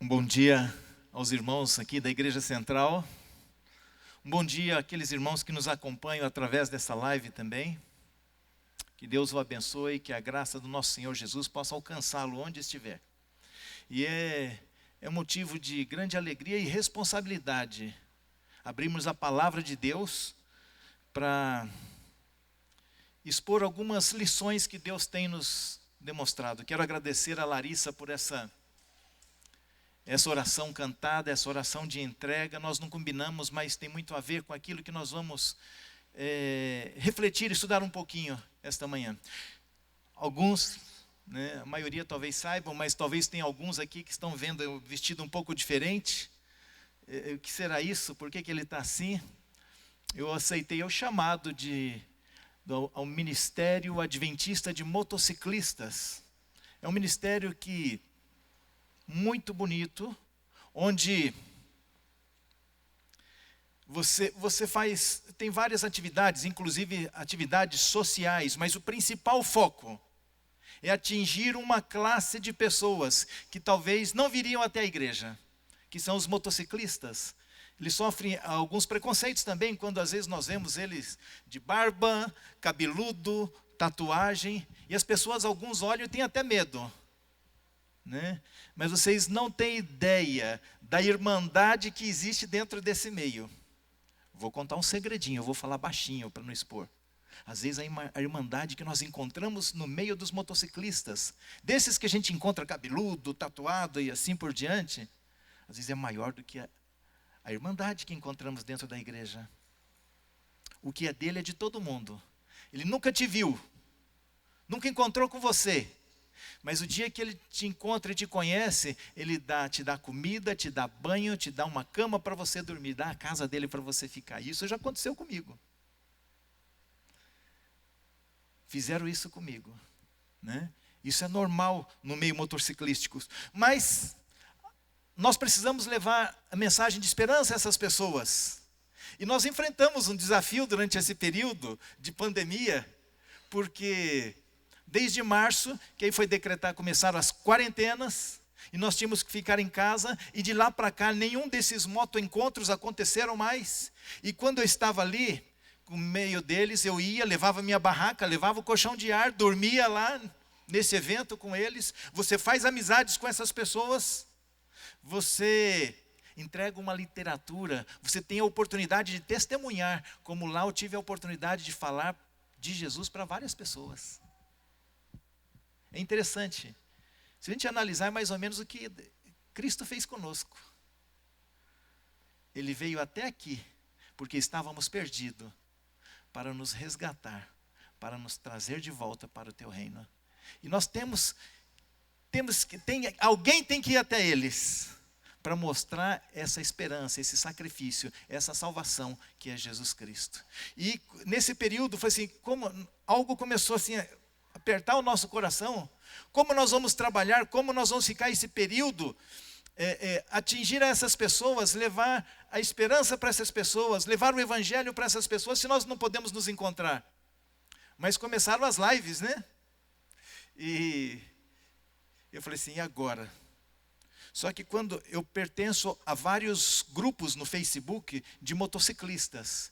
Um bom dia aos irmãos aqui da Igreja Central. Um bom dia àqueles irmãos que nos acompanham através dessa live também. Que Deus o abençoe e que a graça do nosso Senhor Jesus possa alcançá-lo onde estiver. E é motivo de grande alegria e responsabilidade abrirmos a palavra de Deus para expor algumas lições que Deus tem nos demonstrado. Quero agradecer a Larissa por essa oração cantada, essa oração de entrega. Nós não combinamos, mas tem muito a ver com aquilo que nós vamos refletir e estudar um pouquinho esta manhã. Alguns, né, a maioria talvez saibam, mas talvez tenha alguns aqui que estão vendo eu vestido um pouco diferente. O que será isso? Por que ele está assim? Eu aceitei o chamado ao Ministério Adventista de Motociclistas. É um ministério muito bonito, onde você tem várias atividades, inclusive atividades sociais, mas o principal foco é atingir uma classe de pessoas que talvez não viriam até a igreja, que são os motociclistas. Eles sofrem alguns preconceitos também, quando às vezes nós vemos eles de barba, cabeludo, tatuagem, e as pessoas, alguns olham e têm até medo, né? Mas vocês não têm ideia da irmandade que existe dentro desse meio. Vou contar um segredinho, eu vou falar baixinho para não expor. Às vezes a irmandade que nós encontramos no meio dos motociclistas, desses que a gente encontra cabeludo, tatuado e assim por diante, às vezes é maior do que a irmandade que encontramos dentro da igreja. O que é dele é de todo mundo. Ele nunca te viu, nunca encontrou com você. Mas o dia que ele te encontra e te conhece, ele te dá comida, te dá banho, te dá uma cama para você dormir, dá a casa dele para você ficar. Isso já aconteceu comigo. Fizeram isso comigo, né? Isso é normal no meio motociclístico. Mas nós precisamos levar a mensagem de esperança a essas pessoas. E nós enfrentamos um desafio durante esse período de pandemia, porque desde março, que aí foi começaram as quarentenas, e nós tínhamos que ficar em casa, e de lá para cá, nenhum desses motoencontros aconteceram mais. E quando eu estava ali, no meio deles, eu ia, levava minha barraca, levava o colchão de ar, dormia lá, nesse evento com eles. Você faz amizades com essas pessoas, você entrega uma literatura, você tem a oportunidade de testemunhar, como lá eu tive a oportunidade de falar de Jesus para várias pessoas. É interessante. Se a gente analisar, é mais ou menos o que Cristo fez conosco. Ele veio até aqui, porque estávamos perdidos, para nos resgatar, para nos trazer de volta para o teu reino. E nós alguém tem que ir até eles, para mostrar essa esperança, esse sacrifício, essa salvação que é Jesus Cristo. E nesse período foi assim, como algo começou assim, apertar o nosso coração. Como nós vamos trabalhar, como nós vamos ficar esse período, atingir essas pessoas, levar a esperança para essas pessoas, levar o evangelho para essas pessoas, se nós não podemos nos encontrar. Mas começaram as lives, né? E eu falei assim, e agora? Só que quando eu pertenço a vários grupos no Facebook de motociclistas,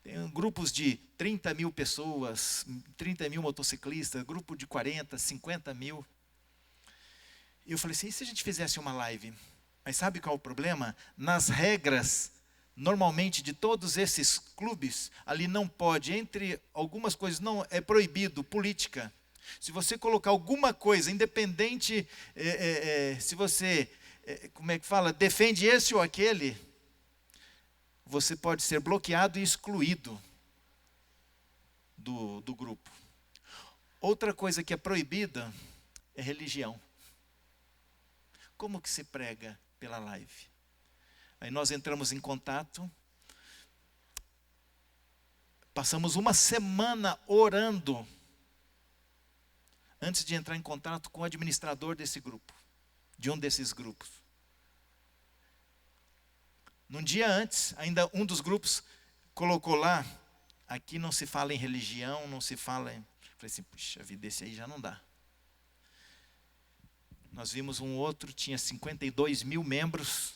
tem grupos de 30 mil pessoas, 30 mil motociclistas, grupo de 40, 50 mil. E eu falei assim, e se a gente fizesse uma live? Mas sabe qual é o problema? Nas regras, normalmente, de todos esses clubes, ali não pode, entre algumas coisas, não é proibido, política. Se você colocar alguma coisa, independente, se você, como é que fala, defende esse ou aquele, você pode ser bloqueado e excluído do grupo. Outra coisa que é proibida é religião. Como que se prega pela live? Aí nós entramos em contato, passamos uma semana orando, antes de entrar em contato com o administrador desse grupo, de um desses grupos. Num dia antes, ainda um dos grupos colocou lá, aqui não se fala em religião, não se fala em... Falei assim, puxa vida, esse aí já não dá. Nós vimos um outro, tinha 52 mil membros,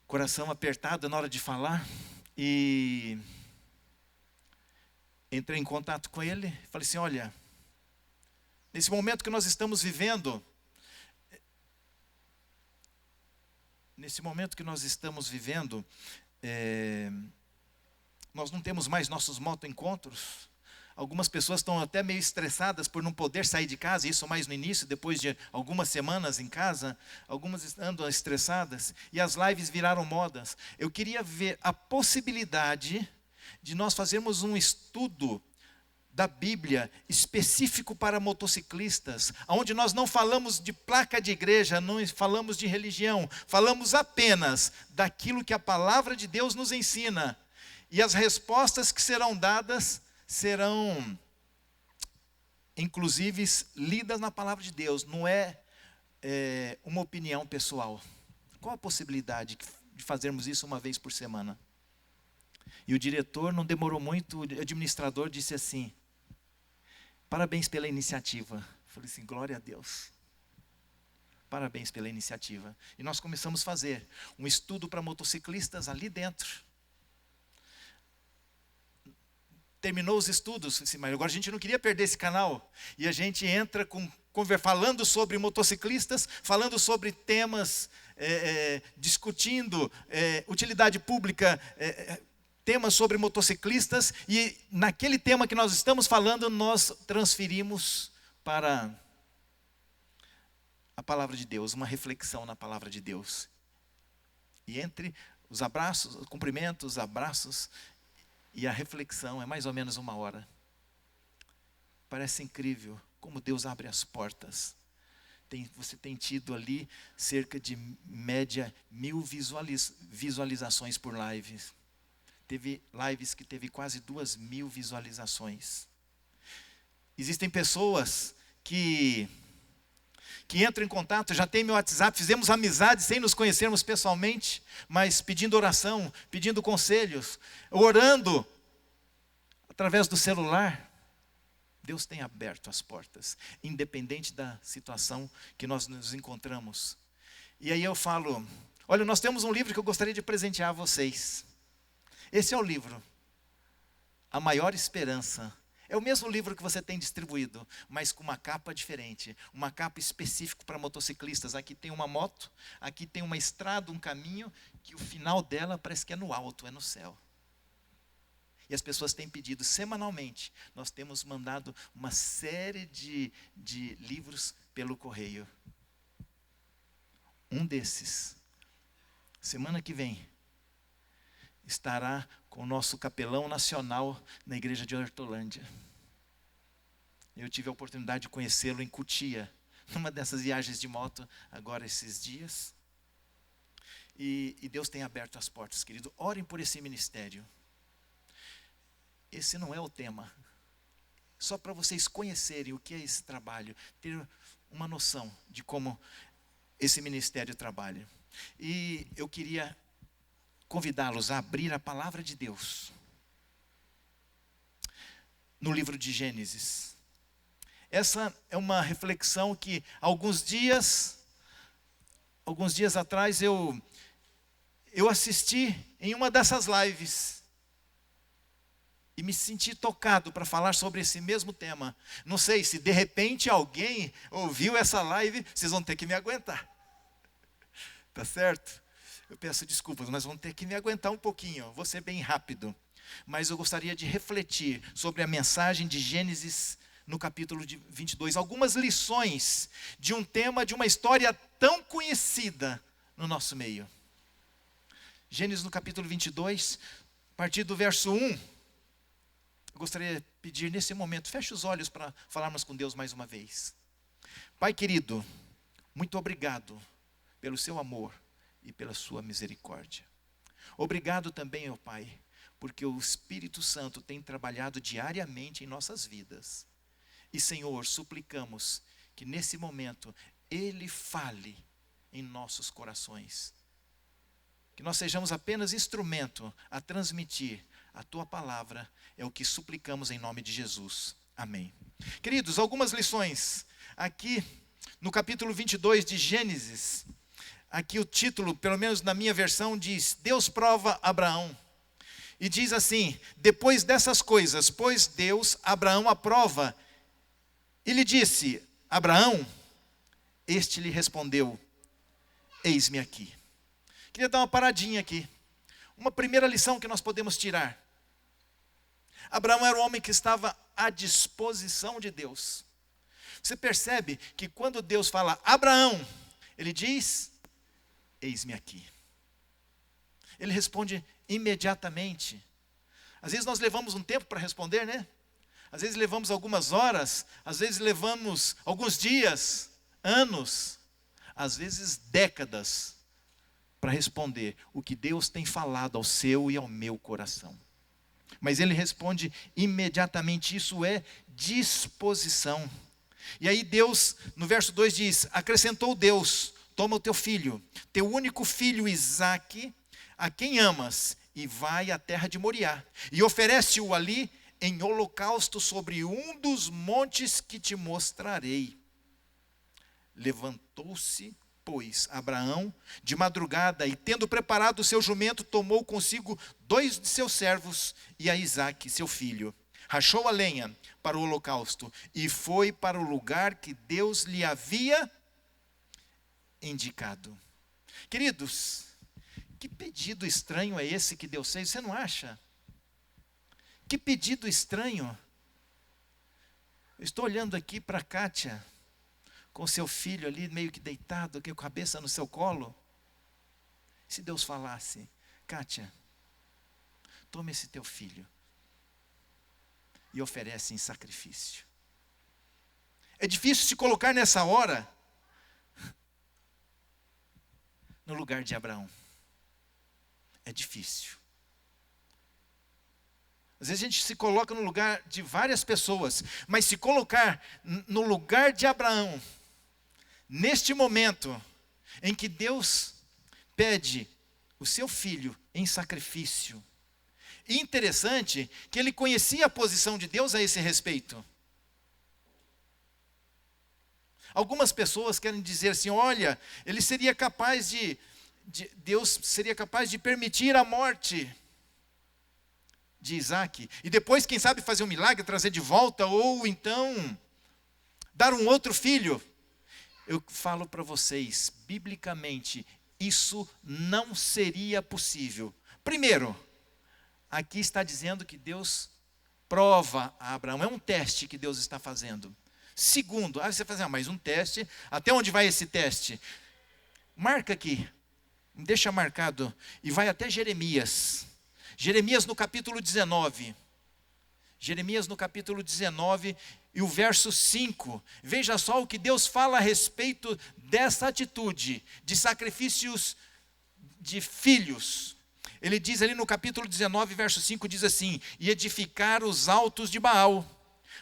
coração apertado na hora de falar, e entrei em contato com ele, falei assim, olha, nesse momento que nós estamos vivendo, nós não temos mais nossos motoencontros. Algumas pessoas estão até meio estressadas por não poder sair de casa, isso mais no início, depois de algumas semanas em casa, algumas andam estressadas, e as lives viraram modas. Eu queria ver a possibilidade de nós fazermos um estudo da Bíblia específico para motociclistas, onde nós não falamos de placa de igreja, não falamos de religião, falamos apenas daquilo que a palavra de Deus nos ensina. E as respostas que serão dadas serão, inclusive, lidas na palavra de Deus, não é uma opinião pessoal. Qual a possibilidade de fazermos isso uma vez por semana? E o diretor não demorou muito, o administrador disse assim, parabéns pela iniciativa. Eu falei assim, glória a Deus. Parabéns pela iniciativa. E nós começamos a fazer um estudo para motociclistas ali dentro. Terminou os estudos, assim, mas agora a gente não queria perder esse canal. E a gente entra falando sobre motociclistas, falando sobre temas, discutindo utilidade pública, temas sobre motociclistas, e naquele tema que nós estamos falando, nós transferimos para a palavra de Deus, uma reflexão na palavra de Deus. E entre os abraços, os cumprimentos, abraços e a reflexão é mais ou menos 1 hora. Parece incrível como Deus abre as portas. Você tem tido ali cerca de média 1000 visualizações por lives. Teve lives que teve quase 2000 visualizações. Existem pessoas que entram em contato, já tem meu WhatsApp, fizemos amizade sem nos conhecermos pessoalmente, mas pedindo oração, pedindo conselhos, orando através do celular. Deus tem aberto as portas, independente da situação que nós nos encontramos. E aí eu falo, olha, nós temos um livro que eu gostaria de presentear a vocês. Esse é o livro, A Maior Esperança. É o mesmo livro que você tem distribuído, mas com uma capa diferente, uma capa específica para motociclistas. Aqui tem uma moto, aqui tem uma estrada, um caminho, que o final dela parece que é no alto, é no céu. E as pessoas têm pedido semanalmente. Nós temos mandado uma série de livros pelo correio. Um desses, semana que vem, estará com o nosso capelão nacional na igreja de Hortolândia. Eu tive a oportunidade de conhecê-lo em Cotia, numa dessas viagens de moto, agora esses dias. E Deus tem aberto as portas, querido. Orem por esse ministério. Esse não é o tema. só para vocês conhecerem o que é esse trabalho, ter uma noção de como esse ministério trabalha. E eu queria convidá-los a abrir a palavra de Deus no livro de Gênesis. Essa é uma reflexão que alguns dias atrás eu assisti em uma dessas lives e me senti tocado para falar sobre esse mesmo tema. Não sei se de repente alguém ouviu essa live, vocês vão ter que me aguentar. Tá certo? Eu peço desculpas, mas vão ter que me aguentar um pouquinho. Vou ser bem rápido. Mas eu gostaria de refletir sobre a mensagem de Gênesis no capítulo 22. Algumas lições de um tema, de uma história tão conhecida no nosso meio. Gênesis no capítulo 22, a partir do verso 1. Eu gostaria de pedir nesse momento, feche os olhos para falarmos com Deus mais uma vez. Pai querido, muito obrigado pelo seu amor e pela sua misericórdia. Obrigado também, ó Pai, porque o Espírito Santo tem trabalhado diariamente em nossas vidas. E, Senhor, suplicamos que nesse momento Ele fale em nossos corações. Que nós sejamos apenas instrumento a transmitir a Tua palavra, é o que suplicamos em nome de Jesus. Amém. Queridos, algumas lições aqui no capítulo 22 de Gênesis. Aqui o título, pelo menos na minha versão, diz: Deus prova Abraão. E diz assim: depois dessas coisas, pôs Deus Abraão à prova. E lhe disse: Abraão, este lhe respondeu: eis-me aqui. Queria dar uma paradinha aqui. Uma primeira lição que nós podemos tirar. Abraão era um homem que estava à disposição de Deus. Você percebe que quando Deus fala Abraão, Ele diz: eis-me aqui. Ele responde imediatamente. Às vezes nós levamos um tempo para responder, né? Às vezes levamos algumas horas, às vezes levamos alguns dias, anos, às vezes décadas para responder o que Deus tem falado ao seu e ao meu coração. Mas ele responde imediatamente, isso é disposição. E aí Deus, no verso 2 diz: acrescentou Deus: toma o teu filho, teu único filho Isaque, a quem amas, e vai à terra de Moriá, e oferece-o ali em holocausto sobre um dos montes que te mostrarei. Levantou-se, pois, Abraão de madrugada, e tendo preparado o seu jumento, tomou consigo 2 de seus servos e a Isaque, seu filho. Rachou a lenha para o holocausto e foi para o lugar que Deus lhe havia indicado. Queridos, que pedido estranho é esse que Deus fez? Você não acha? Que pedido estranho. Eu estou olhando aqui para Kátia, com seu filho ali meio que deitado, com a cabeça no seu colo. Se Deus falasse: Kátia, toma esse teu filho e oferece em sacrifício. É difícil se colocar nessa hora no lugar de Abraão. É difícil. Às vezes a gente se coloca no lugar de várias pessoas, mas se colocar no lugar de Abraão, neste momento em que Deus pede o seu filho em sacrifício. E interessante que ele conhecia a posição de Deus a esse respeito. Algumas pessoas querem dizer assim: olha, ele seria capaz Deus seria capaz de permitir a morte de Isaque, e depois, quem sabe, fazer um milagre, trazer de volta, ou então dar um outro filho. Eu falo para vocês, biblicamente, isso não seria possível. Primeiro, aqui está dizendo que Deus prova a Abraão, é um teste que Deus está fazendo. Segundo, você vai fazer mais um teste, até onde vai esse teste? Marca aqui, deixa marcado, e vai até Jeremias. Jeremias no capítulo 19. Jeremias no capítulo 19 e o verso 5. Veja só o que Deus fala a respeito dessa atitude de sacrifícios de filhos. Ele diz ali no capítulo 19, verso 5, diz assim: e edificar os altos de Baal,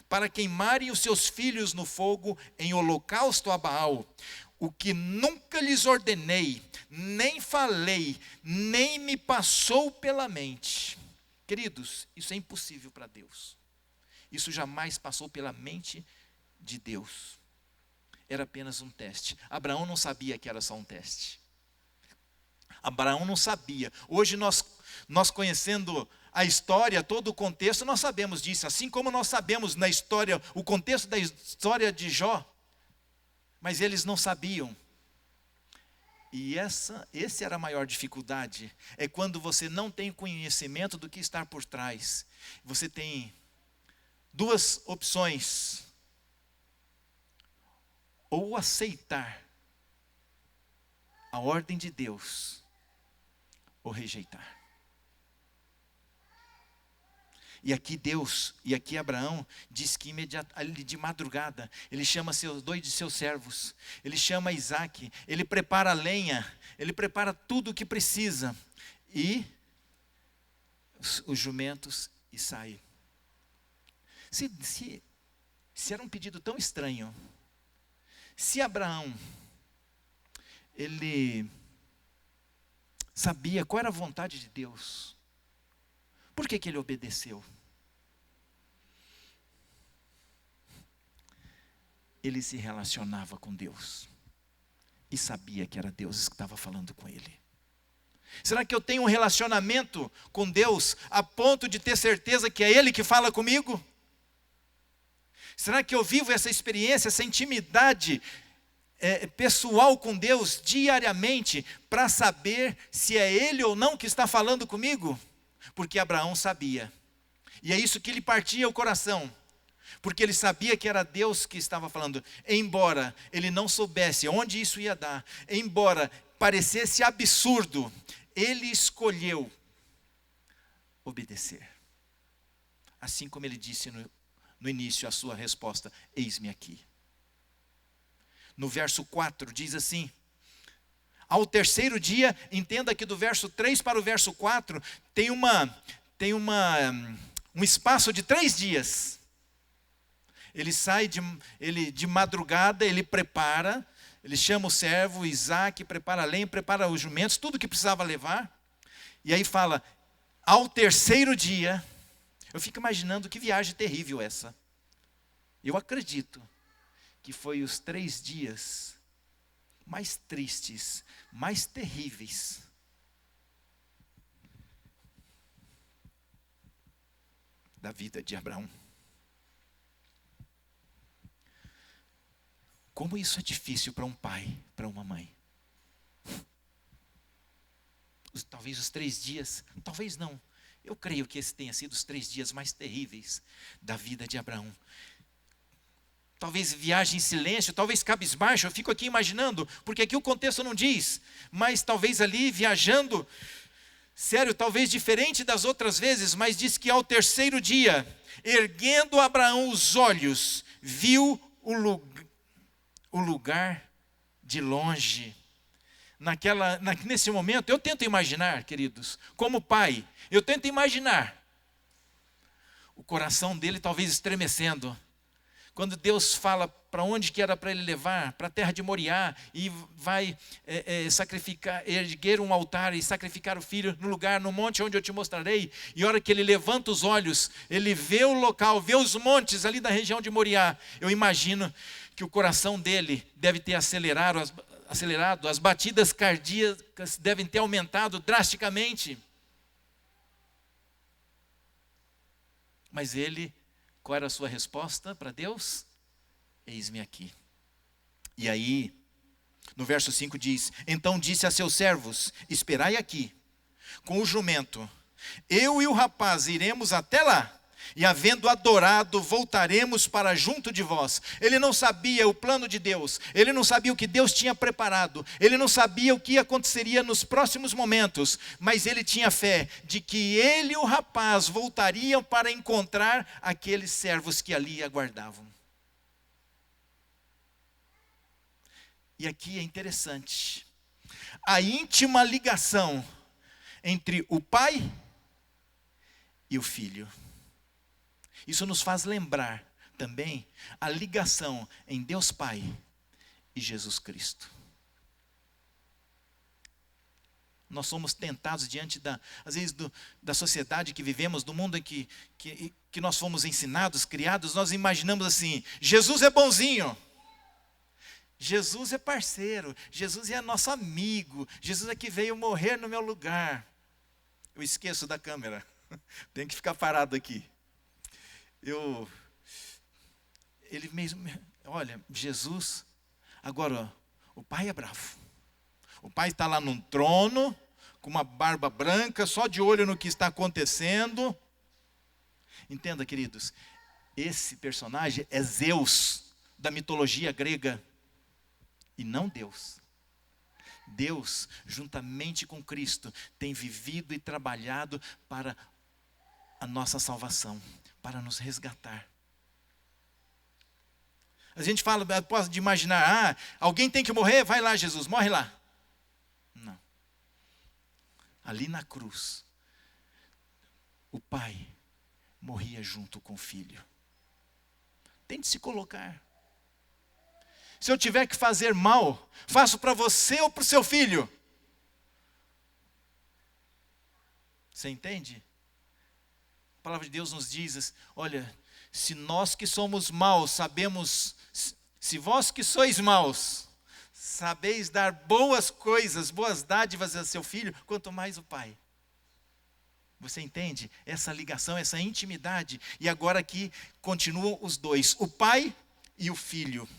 para queimarem os seus filhos no fogo em holocausto a Baal, o que nunca lhes ordenei, nem falei, nem me passou pela mente. Queridos, isso é impossível para Deus. Isso jamais passou pela mente de Deus. Era apenas um teste. Abraão não sabia que era só um teste. Abraão não sabia. Hoje nós conhecendo a história, todo o contexto, nós sabemos disso. Assim como nós sabemos na história, o contexto da história de Jó. Mas eles não sabiam. E essa era a maior dificuldade. É quando você não tem conhecimento do que está por trás. Você tem duas opções. Ou aceitar a ordem de Deus, ou rejeitar. E aqui Abraão diz que de madrugada, ele chama dois de seus servos, ele chama Isaque, ele prepara a lenha, ele prepara tudo o que precisa, e os jumentos, e sai. Se era um pedido tão estranho, se Abraão, ele sabia qual era a vontade de Deus, por que ele obedeceu? Ele se relacionava com Deus e sabia que era Deus que estava falando com ele. Será que eu tenho um relacionamento com Deus a ponto de ter certeza que é Ele que fala comigo? Será que eu vivo essa experiência, essa intimidade pessoal com Deus diariamente para saber se é Ele ou não que está falando comigo? Porque Abraão sabia. E é isso que lhe partia o coração. Porque ele sabia que era Deus que estava falando. Embora ele não soubesse onde isso ia dar, embora parecesse absurdo, ele escolheu obedecer. Assim como ele disse no início a sua resposta: eis-me aqui. No verso 4 diz assim: ao terceiro dia, entenda que do verso 3 para o verso 4, tem um espaço de 3 dias. Ele sai de madrugada, ele prepara, ele chama o servo, Isaque, prepara a lenha, prepara os jumentos, tudo que precisava levar. E aí fala, ao terceiro dia, eu fico imaginando que viagem terrível essa. Eu acredito que foi os 3 dias mais tristes, mais terríveis da vida de Abraão. Como isso é difícil para um pai, para uma mãe. Talvez os 3 dias, talvez não. Eu creio que esse tenha sido os 3 dias mais terríveis da vida de Abraão. Talvez viagem em silêncio, talvez cabisbaixo, eu fico aqui imaginando, porque aqui o contexto não diz, mas talvez ali viajando, sério, talvez diferente das outras vezes, mas diz que ao terceiro dia, erguendo Abraão os olhos, viu o lugar de longe. Nesse momento, eu tento imaginar, queridos, como pai, eu tento imaginar o coração dele talvez estremecendo, quando Deus fala para onde que era para ele levar, para a terra de Moriá, e vai erguer um altar e sacrificar o filho no lugar, no monte onde eu te mostrarei. E a hora que ele levanta os olhos, ele vê o local, vê os montes ali da região de Moriá. Eu imagino que o coração dele deve ter acelerado, as batidas cardíacas devem ter aumentado drasticamente. Mas ele, qual era a sua resposta para Deus? Eis-me aqui. E aí, no verso 5 diz, então disse a seus servos, esperai aqui, com o jumento, eu e o rapaz iremos até lá, e havendo adorado, voltaremos para junto de vós. Ele não sabia o plano de Deus, ele não sabia o que Deus tinha preparado, ele não sabia o que aconteceria nos próximos momentos, mas ele tinha fé de que ele e o rapaz voltariam para encontrar aqueles servos que ali aguardavam. E aqui é interessante, a íntima ligação entre o pai e o filho. Isso nos faz lembrar também a ligação em Deus Pai e Jesus Cristo. Nós somos tentados diante às vezes, da sociedade que vivemos, do mundo em que nós fomos ensinados, criados, nós imaginamos assim: Jesus é bonzinho, Jesus é parceiro, Jesus é nosso amigo, Jesus é que veio morrer no meu lugar. Eu esqueço da câmera, tenho que ficar parado aqui. Ele mesmo, olha, Jesus, agora o Pai é bravo. O Pai está lá num trono, com uma barba branca, só de olho no que está acontecendo. Entenda, queridos, esse personagem é Zeus, da mitologia grega, e não Deus. Deus, juntamente com Cristo, tem vivido e trabalhado para a nossa salvação, para nos resgatar. A gente fala, pode imaginar, alguém tem que morrer, vai lá Jesus, morre lá. Não. Ali na cruz, o Pai morria junto com o Filho. Tente se colocar. Se eu tiver que fazer mal, faço para você ou para o seu filho? Você entende? A palavra de Deus nos diz, olha, se nós que somos maus sabemos, se vós que sois maus, sabeis dar boas coisas, boas dádivas a seu filho, quanto mais o Pai. Você entende? Essa ligação, essa intimidade. E agora aqui continuam os dois, o Pai e o Filho.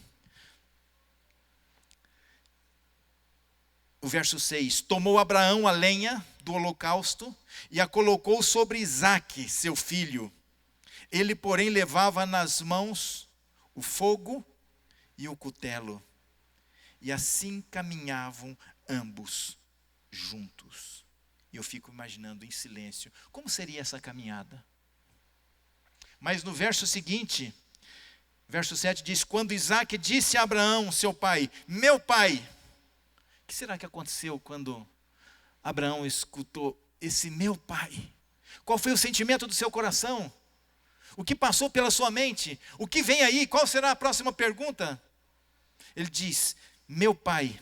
O verso 6, tomou Abraão a lenha do holocausto e a colocou sobre Isaque, seu filho. Ele, porém, levava nas mãos o fogo e o cutelo. E assim caminhavam ambos juntos. E eu fico imaginando em silêncio, como seria essa caminhada? Mas no verso seguinte, verso 7 diz, quando Isaque disse a Abraão, seu pai, meu pai, o que será que aconteceu quando Abraão escutou esse meu pai? Qual foi o sentimento do seu coração? O que passou pela sua mente? O que vem aí? Qual será a próxima pergunta? Ele diz, meu pai.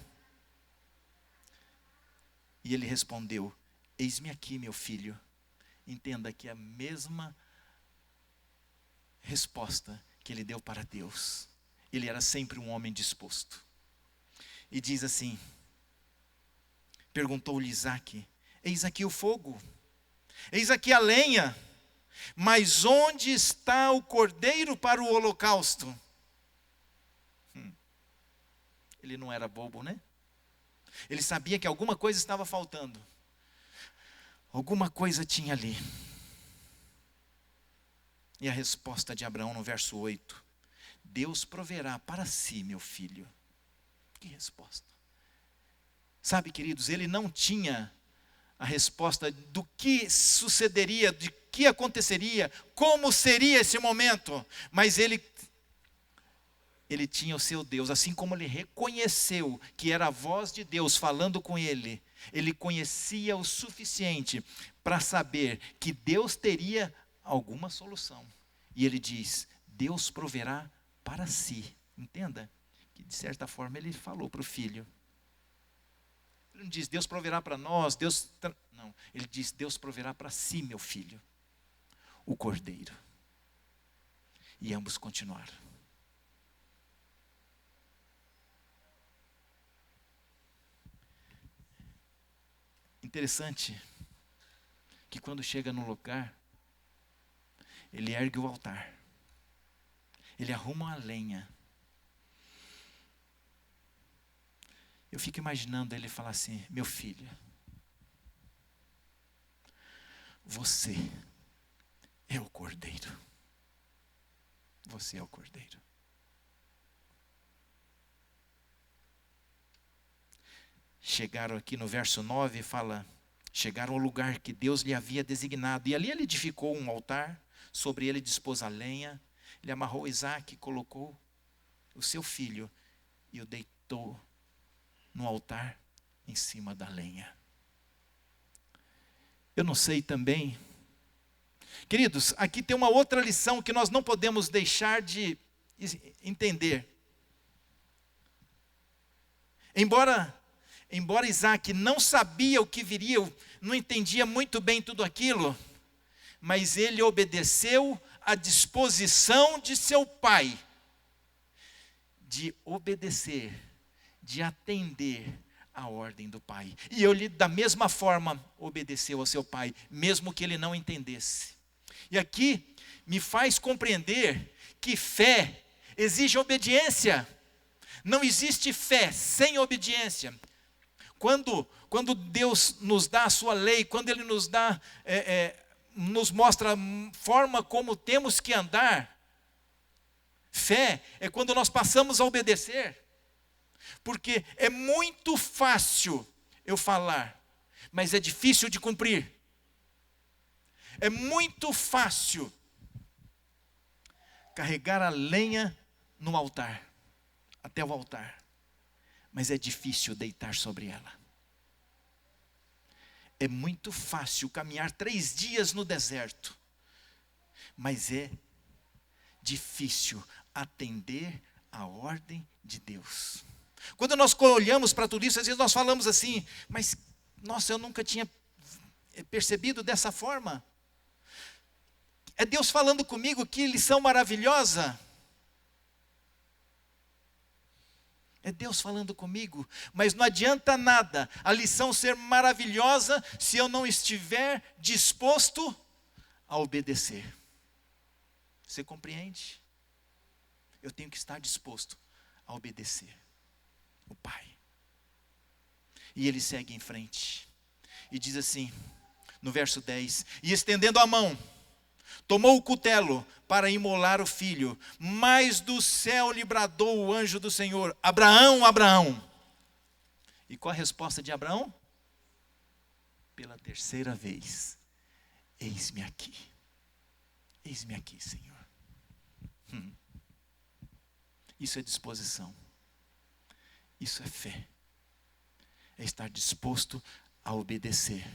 E ele respondeu, eis-me aqui, meu filho. Entenda que é a mesma resposta que ele deu para Deus. Ele era sempre um homem disposto. E diz assim, perguntou-lhe Isaque, eis aqui o fogo, eis aqui a lenha, mas onde está o cordeiro para o holocausto? Ele não era bobo, né? Ele sabia que alguma coisa estava faltando. Alguma coisa tinha ali. E a resposta de Abraão no verso 8, Deus proverá para si, meu filho. Que resposta. Sabe, queridos, ele não tinha a resposta do que sucederia, de que aconteceria, como seria esse momento, mas ele tinha o seu Deus, assim como ele reconheceu que era a voz de Deus falando com ele, ele conhecia o suficiente para saber que Deus teria alguma solução. E ele diz, Deus proverá para si. Entenda que de certa forma ele falou para o filho. Ele não diz, Deus proverá para nós, não, ele diz, Deus proverá para si, meu filho, o cordeiro. E ambos continuaram. Interessante que quando chega no lugar, ele ergue o altar, ele arruma a lenha. Eu fico imaginando ele falar assim, meu filho, você é o cordeiro. Você é o cordeiro. Chegaram aqui no verso 9, fala, chegaram ao lugar que Deus lhe havia designado. E ali ele edificou um altar, sobre ele dispôs a lenha, ele amarrou Isaque, colocou o seu filho e o deitou no altar em cima da lenha. Eu não sei também Queridos, aqui tem uma outra lição que nós não podemos deixar de entender. Embora Isaac não sabia o que viria, não entendia muito bem tudo aquilo, mas ele obedeceu à disposição de seu pai, de obedecer, de atender a ordem do pai. E ele, da mesma forma, obedeceu ao seu pai, mesmo que ele não entendesse. E aqui me faz compreender que fé exige obediência. Não existe fé sem obediência. Quando Deus nos dá a sua lei, quando Ele nos dá, nos mostra a forma como temos que andar, fé é quando nós passamos a obedecer. Porque é muito fácil eu falar, mas é difícil de cumprir. É muito fácil carregar a lenha no altar, até o altar, mas é difícil deitar sobre ela. É muito fácil caminhar 3 dias no deserto, mas é difícil atender a ordem de Deus. Quando nós olhamos para tudo isso, às vezes nós falamos assim, mas, nossa, eu nunca tinha percebido dessa forma. É Deus falando comigo, que lição maravilhosa. É Deus falando comigo, mas não adianta nada a lição ser maravilhosa se eu não estiver disposto a obedecer. Você compreende? Eu tenho que estar disposto a obedecer o Pai. E ele segue em frente e diz assim, no verso 10, e estendendo a mão, tomou o cutelo para imolar o filho, mas do céu lhe bradou o anjo do Senhor, Abraão, Abraão. E qual a resposta de Abraão? Pela 3ª vez, eis-me aqui, Senhor. Isso é disposição, isso é fé, é estar disposto a obedecer.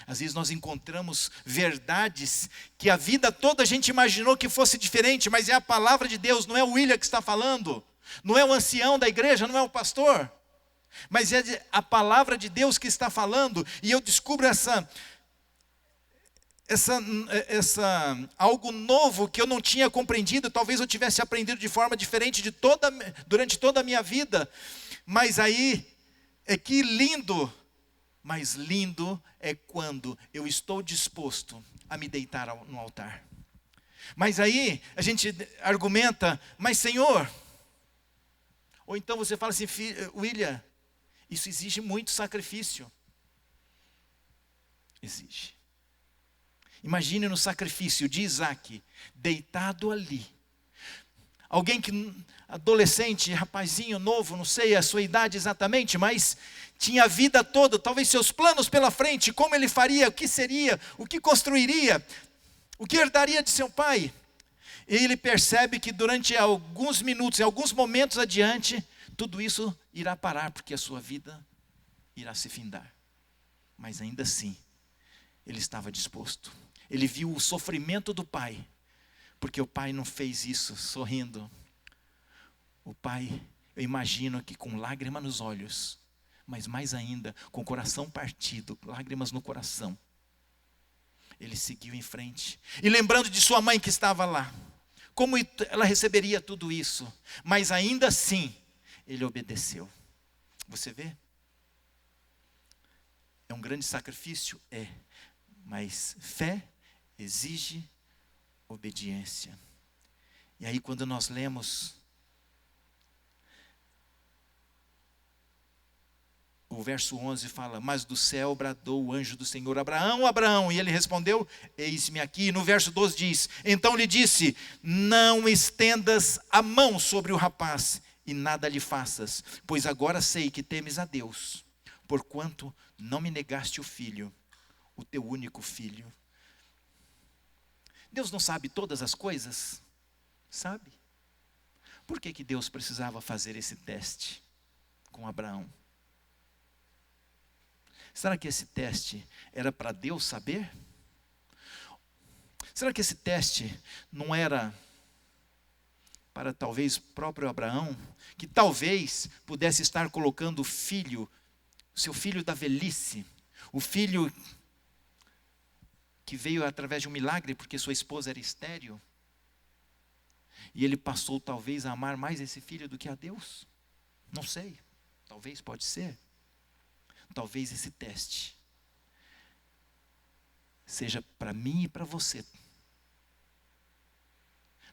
Às vezes nós encontramos verdades que a vida toda a gente imaginou que fosse diferente, mas é a palavra de Deus, não é o William que está falando, não é o ancião da igreja, não é o pastor, mas é a palavra de Deus que está falando, e eu descubro essa algo novo que eu não tinha compreendido, talvez eu tivesse aprendido de forma diferente durante toda a minha vida, mas aí, que lindo, mas lindo é quando eu estou disposto a me deitar no altar. Mas aí a gente argumenta, mas Senhor, ou então você fala assim, William, isso exige muito sacrifício. Exige. Imagine no sacrifício de Isaac, deitado ali. Alguém que, adolescente, rapazinho, novo, não sei a sua idade exatamente, mas tinha a vida toda, talvez seus planos pela frente, como ele faria, o que seria, o que construiria, o que herdaria de seu pai. E ele percebe que durante alguns minutos, em alguns momentos adiante, tudo isso irá parar, porque a sua vida irá se findar. Mas ainda assim, ele estava disposto. Ele viu o sofrimento do pai, porque o pai não fez isso sorrindo. O pai, eu imagino que com lágrima nos olhos, mas mais ainda, com o coração partido, lágrimas no coração, ele seguiu em frente. E lembrando de sua mãe que estava lá, como ela receberia tudo isso, mas ainda assim, ele obedeceu. Você vê? É um grande sacrifício? É. Mas fé exige obediência. E aí quando nós lemos o verso 11 fala, mas do céu bradou o anjo do Senhor, Abraão, Abraão, e ele respondeu, eis-me aqui. No verso 12 diz, então lhe disse, não estendas a mão sobre o rapaz e nada lhe faças, pois agora sei que temes a Deus, porquanto não me negaste o filho, o teu único filho. Deus não sabe todas as coisas? Sabe? Por que Deus precisava fazer esse teste com Abraão? Será que esse teste era para Deus saber? Será que esse teste não era para talvez próprio Abraão, que talvez pudesse estar colocando o filho, seu filho da velhice, o filho que veio através de um milagre porque sua esposa era estéril, e ele passou talvez a amar mais esse filho do que a Deus? Não sei, talvez, pode ser. Talvez esse teste seja para mim e para você,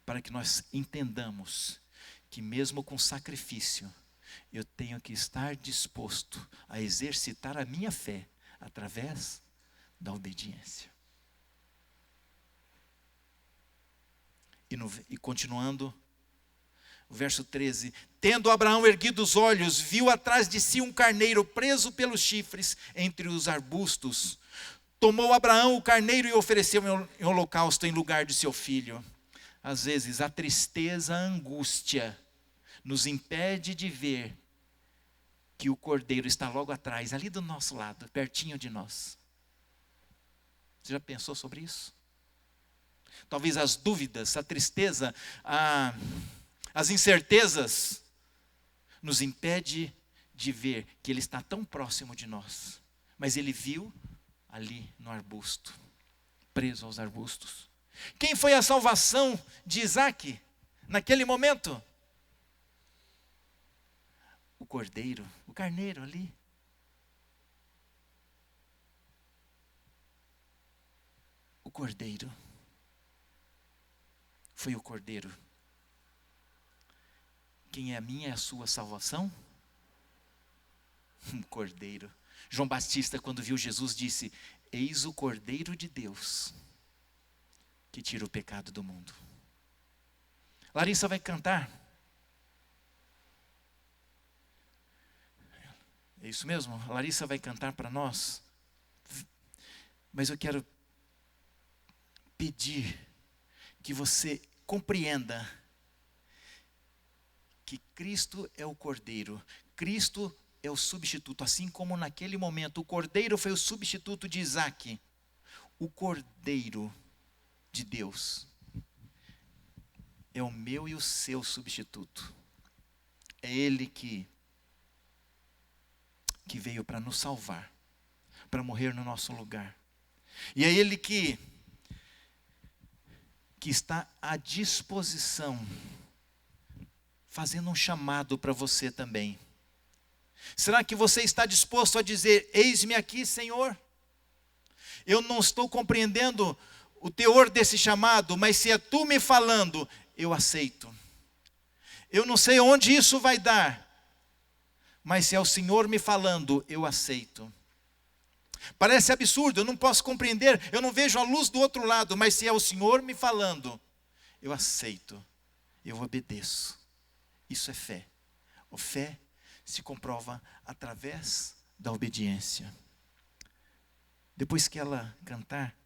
para que nós entendamos que mesmo com sacrifício, eu tenho que estar disposto a exercitar a minha fé através da obediência. E continuando, o verso 13: tendo Abraão erguido os olhos, viu atrás de si um carneiro preso pelos chifres entre os arbustos. Tomou Abraão o carneiro e ofereceu em holocausto em lugar de seu filho. Às vezes a tristeza, a angústia nos impede de ver que o cordeiro está logo atrás, ali do nosso lado, pertinho de nós. Você já pensou sobre isso? Talvez as dúvidas, a tristeza, as incertezas nos impede de ver que ele está tão próximo de nós. Mas ele viu ali no arbusto, preso aos arbustos. Quem foi a salvação de Isaac naquele momento? O cordeiro, o carneiro ali. O cordeiro. Foi o cordeiro. Quem é a minha e a sua salvação? Um cordeiro. João Batista, quando viu Jesus, disse: eis o cordeiro de Deus que tira o pecado do mundo. Larissa vai cantar. É isso mesmo? A Larissa vai cantar para nós. Mas eu quero pedir que você compreenda que Cristo é o Cordeiro. Cristo é o substituto. Assim como naquele momento o Cordeiro foi o substituto de Isaac. O Cordeiro de Deus é o meu e o seu substituto. É Ele que veio para nos salvar, para morrer no nosso lugar. E é Ele que está à disposição, fazendo um chamado para você também. Será que você está disposto a dizer: eis-me aqui, Senhor? Eu não estou compreendendo o teor desse chamado, mas se é tu me falando, eu aceito. Eu não sei onde isso vai dar, mas se é o Senhor me falando, eu aceito. Parece absurdo, eu não posso compreender, eu não vejo a luz do outro lado, mas se é o Senhor me falando, eu aceito, eu obedeço. Isso é fé. A fé se comprova através da obediência. Depois que ela cantar,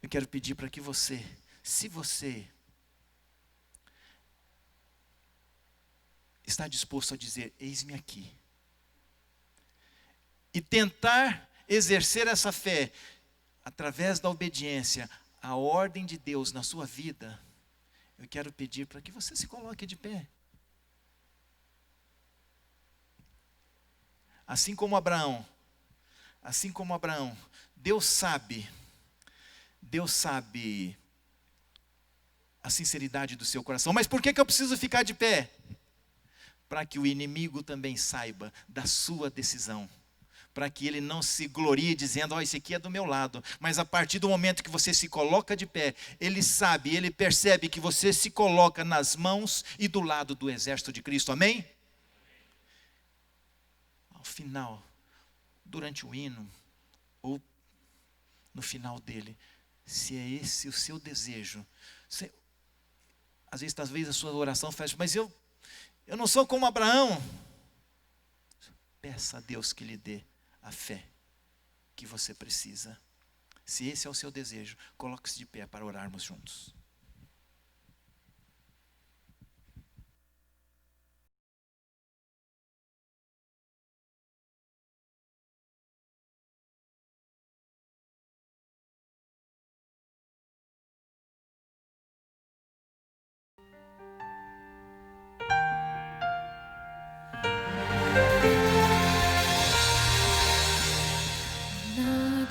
eu quero pedir para que você, se você está disposto a dizer: eis-me aqui, e tentar exercer essa fé através da obediência à ordem de Deus na sua vida, eu quero pedir para que você se coloque de pé. Assim como Abraão, Deus sabe a sinceridade do seu coração. Mas por que eu preciso ficar de pé? Para que o inimigo também saiba da sua decisão. Para que ele não se glorie dizendo: esse aqui é do meu lado. Mas a partir do momento que você se coloca de pé, ele sabe, ele percebe que você se coloca nas mãos e do lado do exército de Cristo. Amém? Ao final, durante o hino, ou no final dele, se é esse o seu desejo, às vezes a sua oração fecha: mas eu não sou como Abraão. Peça a Deus que lhe dê a fé que você precisa. Se esse é o seu desejo, coloque-se de pé para orarmos juntos.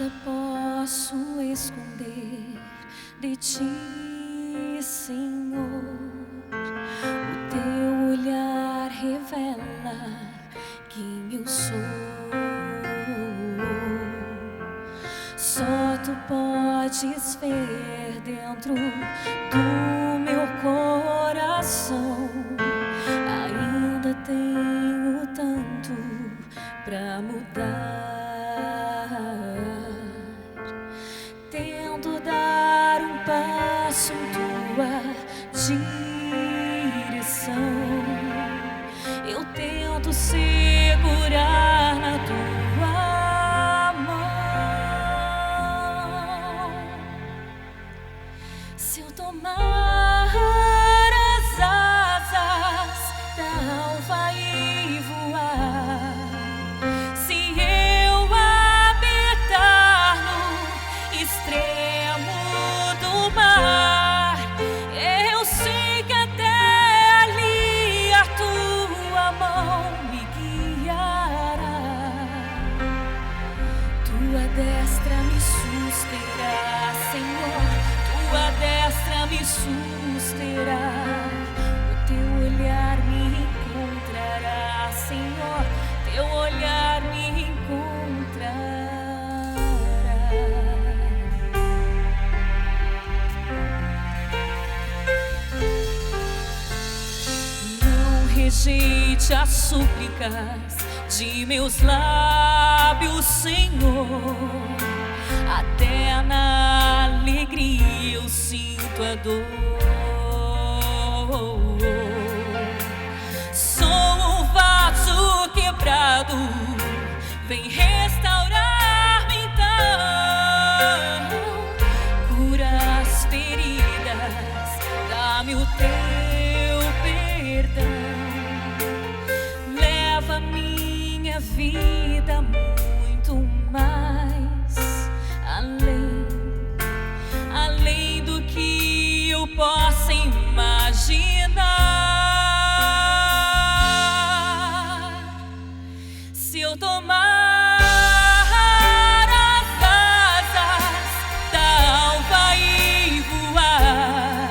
Nada posso esconder de ti, Senhor. O teu olhar revela quem eu sou. Só tu podes ver dentro do meu coração. Ainda tenho tanto pra mudar. Tento dar um passo em tua direção. Eu tento segurar na tua mão. Se eu tomar as asas da alva e voar, se eu habitar no extremo do mar, eu sei que até ali a tua mão me guiará. Tua destra me susterá, Senhor. Tua destra me susterá. O teu olhar me encontrará, Senhor. Teu olhar me encontrará. Não rejeite as súplicas de meus lábios, Senhor. Até na alegria eu sinto a dor. Sou um vaso quebrado, vem restaurar-me então. Cura as feridas, dá-me o teu perdão. Leva minha vida muito mais além do que eu possa imaginar. Se eu tomar as asas da alva e voar,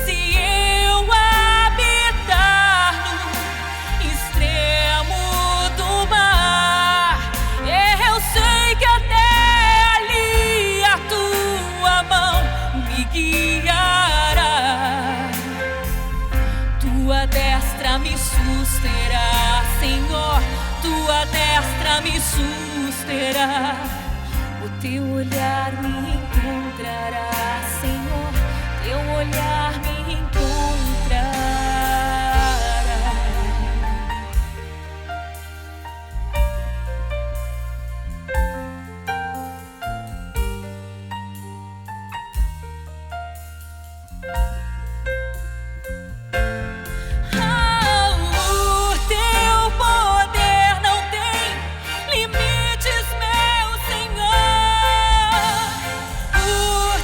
se eu habitar no extremo do mar, eu sei que até ali a tua mão me guiará. Tua destra me susterá, Senhor. Tua destra me susterá. O teu olhar me encontrará, Senhor. Teu olhar me encontrará. O teu poder não tem limites, meu Senhor. O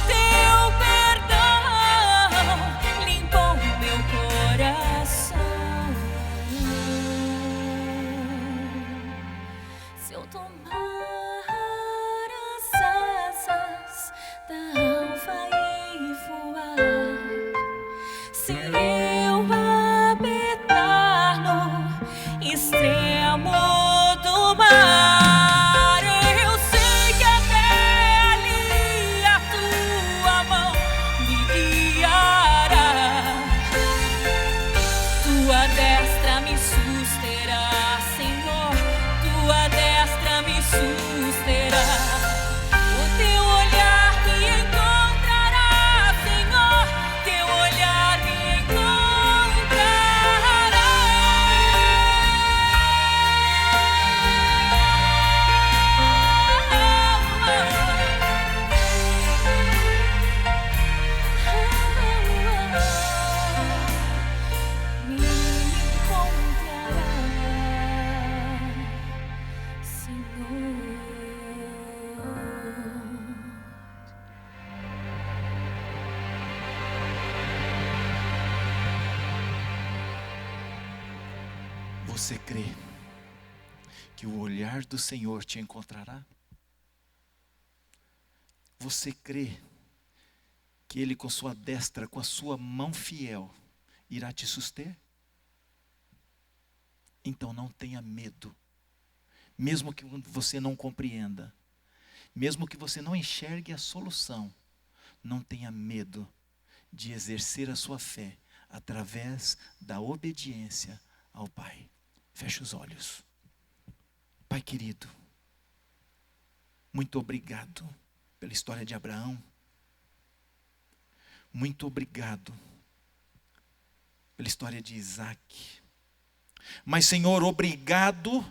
teu perdão limpou meu coração. Se eu tomar as asas da alva e voar, se eu habitar no extremo do mar, eu sei que até ali a tua mão me guiará. Tua destra me susterá, Senhor. Tua destra me susterá. O teu olhar me encontrará, Senhor. Teu olhar me encontrará. Me encontrará, Senhor. Você crê que o olhar do Senhor te encontrará? Você crê que Ele com sua destra, com a sua mão fiel, irá te suster? Então não tenha medo. Mesmo que você não compreenda, mesmo que você não enxergue a solução, não tenha medo de exercer a sua fé através da obediência ao Pai. Feche os olhos. Pai querido, muito obrigado pela história de Abraão. Muito obrigado pela história de Isaac. Mas, Senhor, obrigado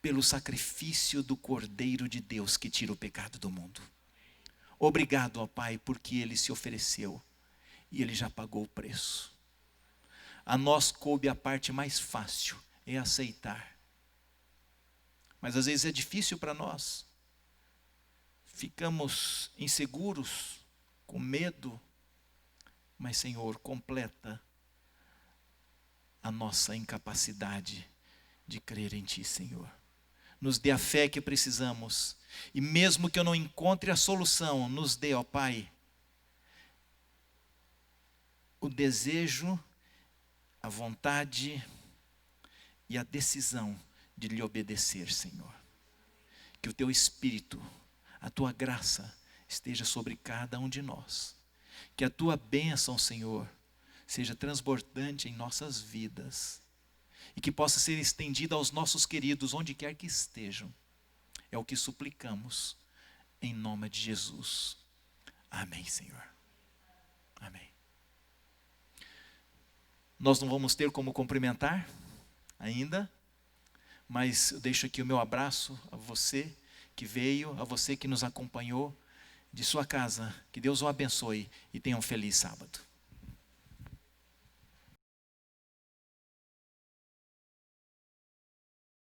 pelo sacrifício do Cordeiro de Deus que tira o pecado do mundo. Obrigado, ó Pai, porque Ele se ofereceu e Ele já pagou o preço. A nós coube a parte mais fácil, é aceitar. Mas às vezes é difícil para nós. Ficamos inseguros, com medo. Mas, Senhor, completa a nossa incapacidade de crer em Ti, Senhor. Nos dê a fé que precisamos. E mesmo que eu não encontre a solução, nos dê, ó Pai, o desejo, a vontade e a decisão de lhe obedecer, Senhor. Que o Teu Espírito, a Tua graça esteja sobre cada um de nós. Que a Tua bênção, Senhor, seja transbordante em nossas vidas. E que possa ser estendida aos nossos queridos, onde quer que estejam. É o que suplicamos, em nome de Jesus. Amém, Senhor. Amém. Nós não vamos ter como cumprimentar ainda, mas eu deixo aqui o meu abraço a você que veio, a você que nos acompanhou de sua casa. Que Deus o abençoe e tenha um feliz sábado.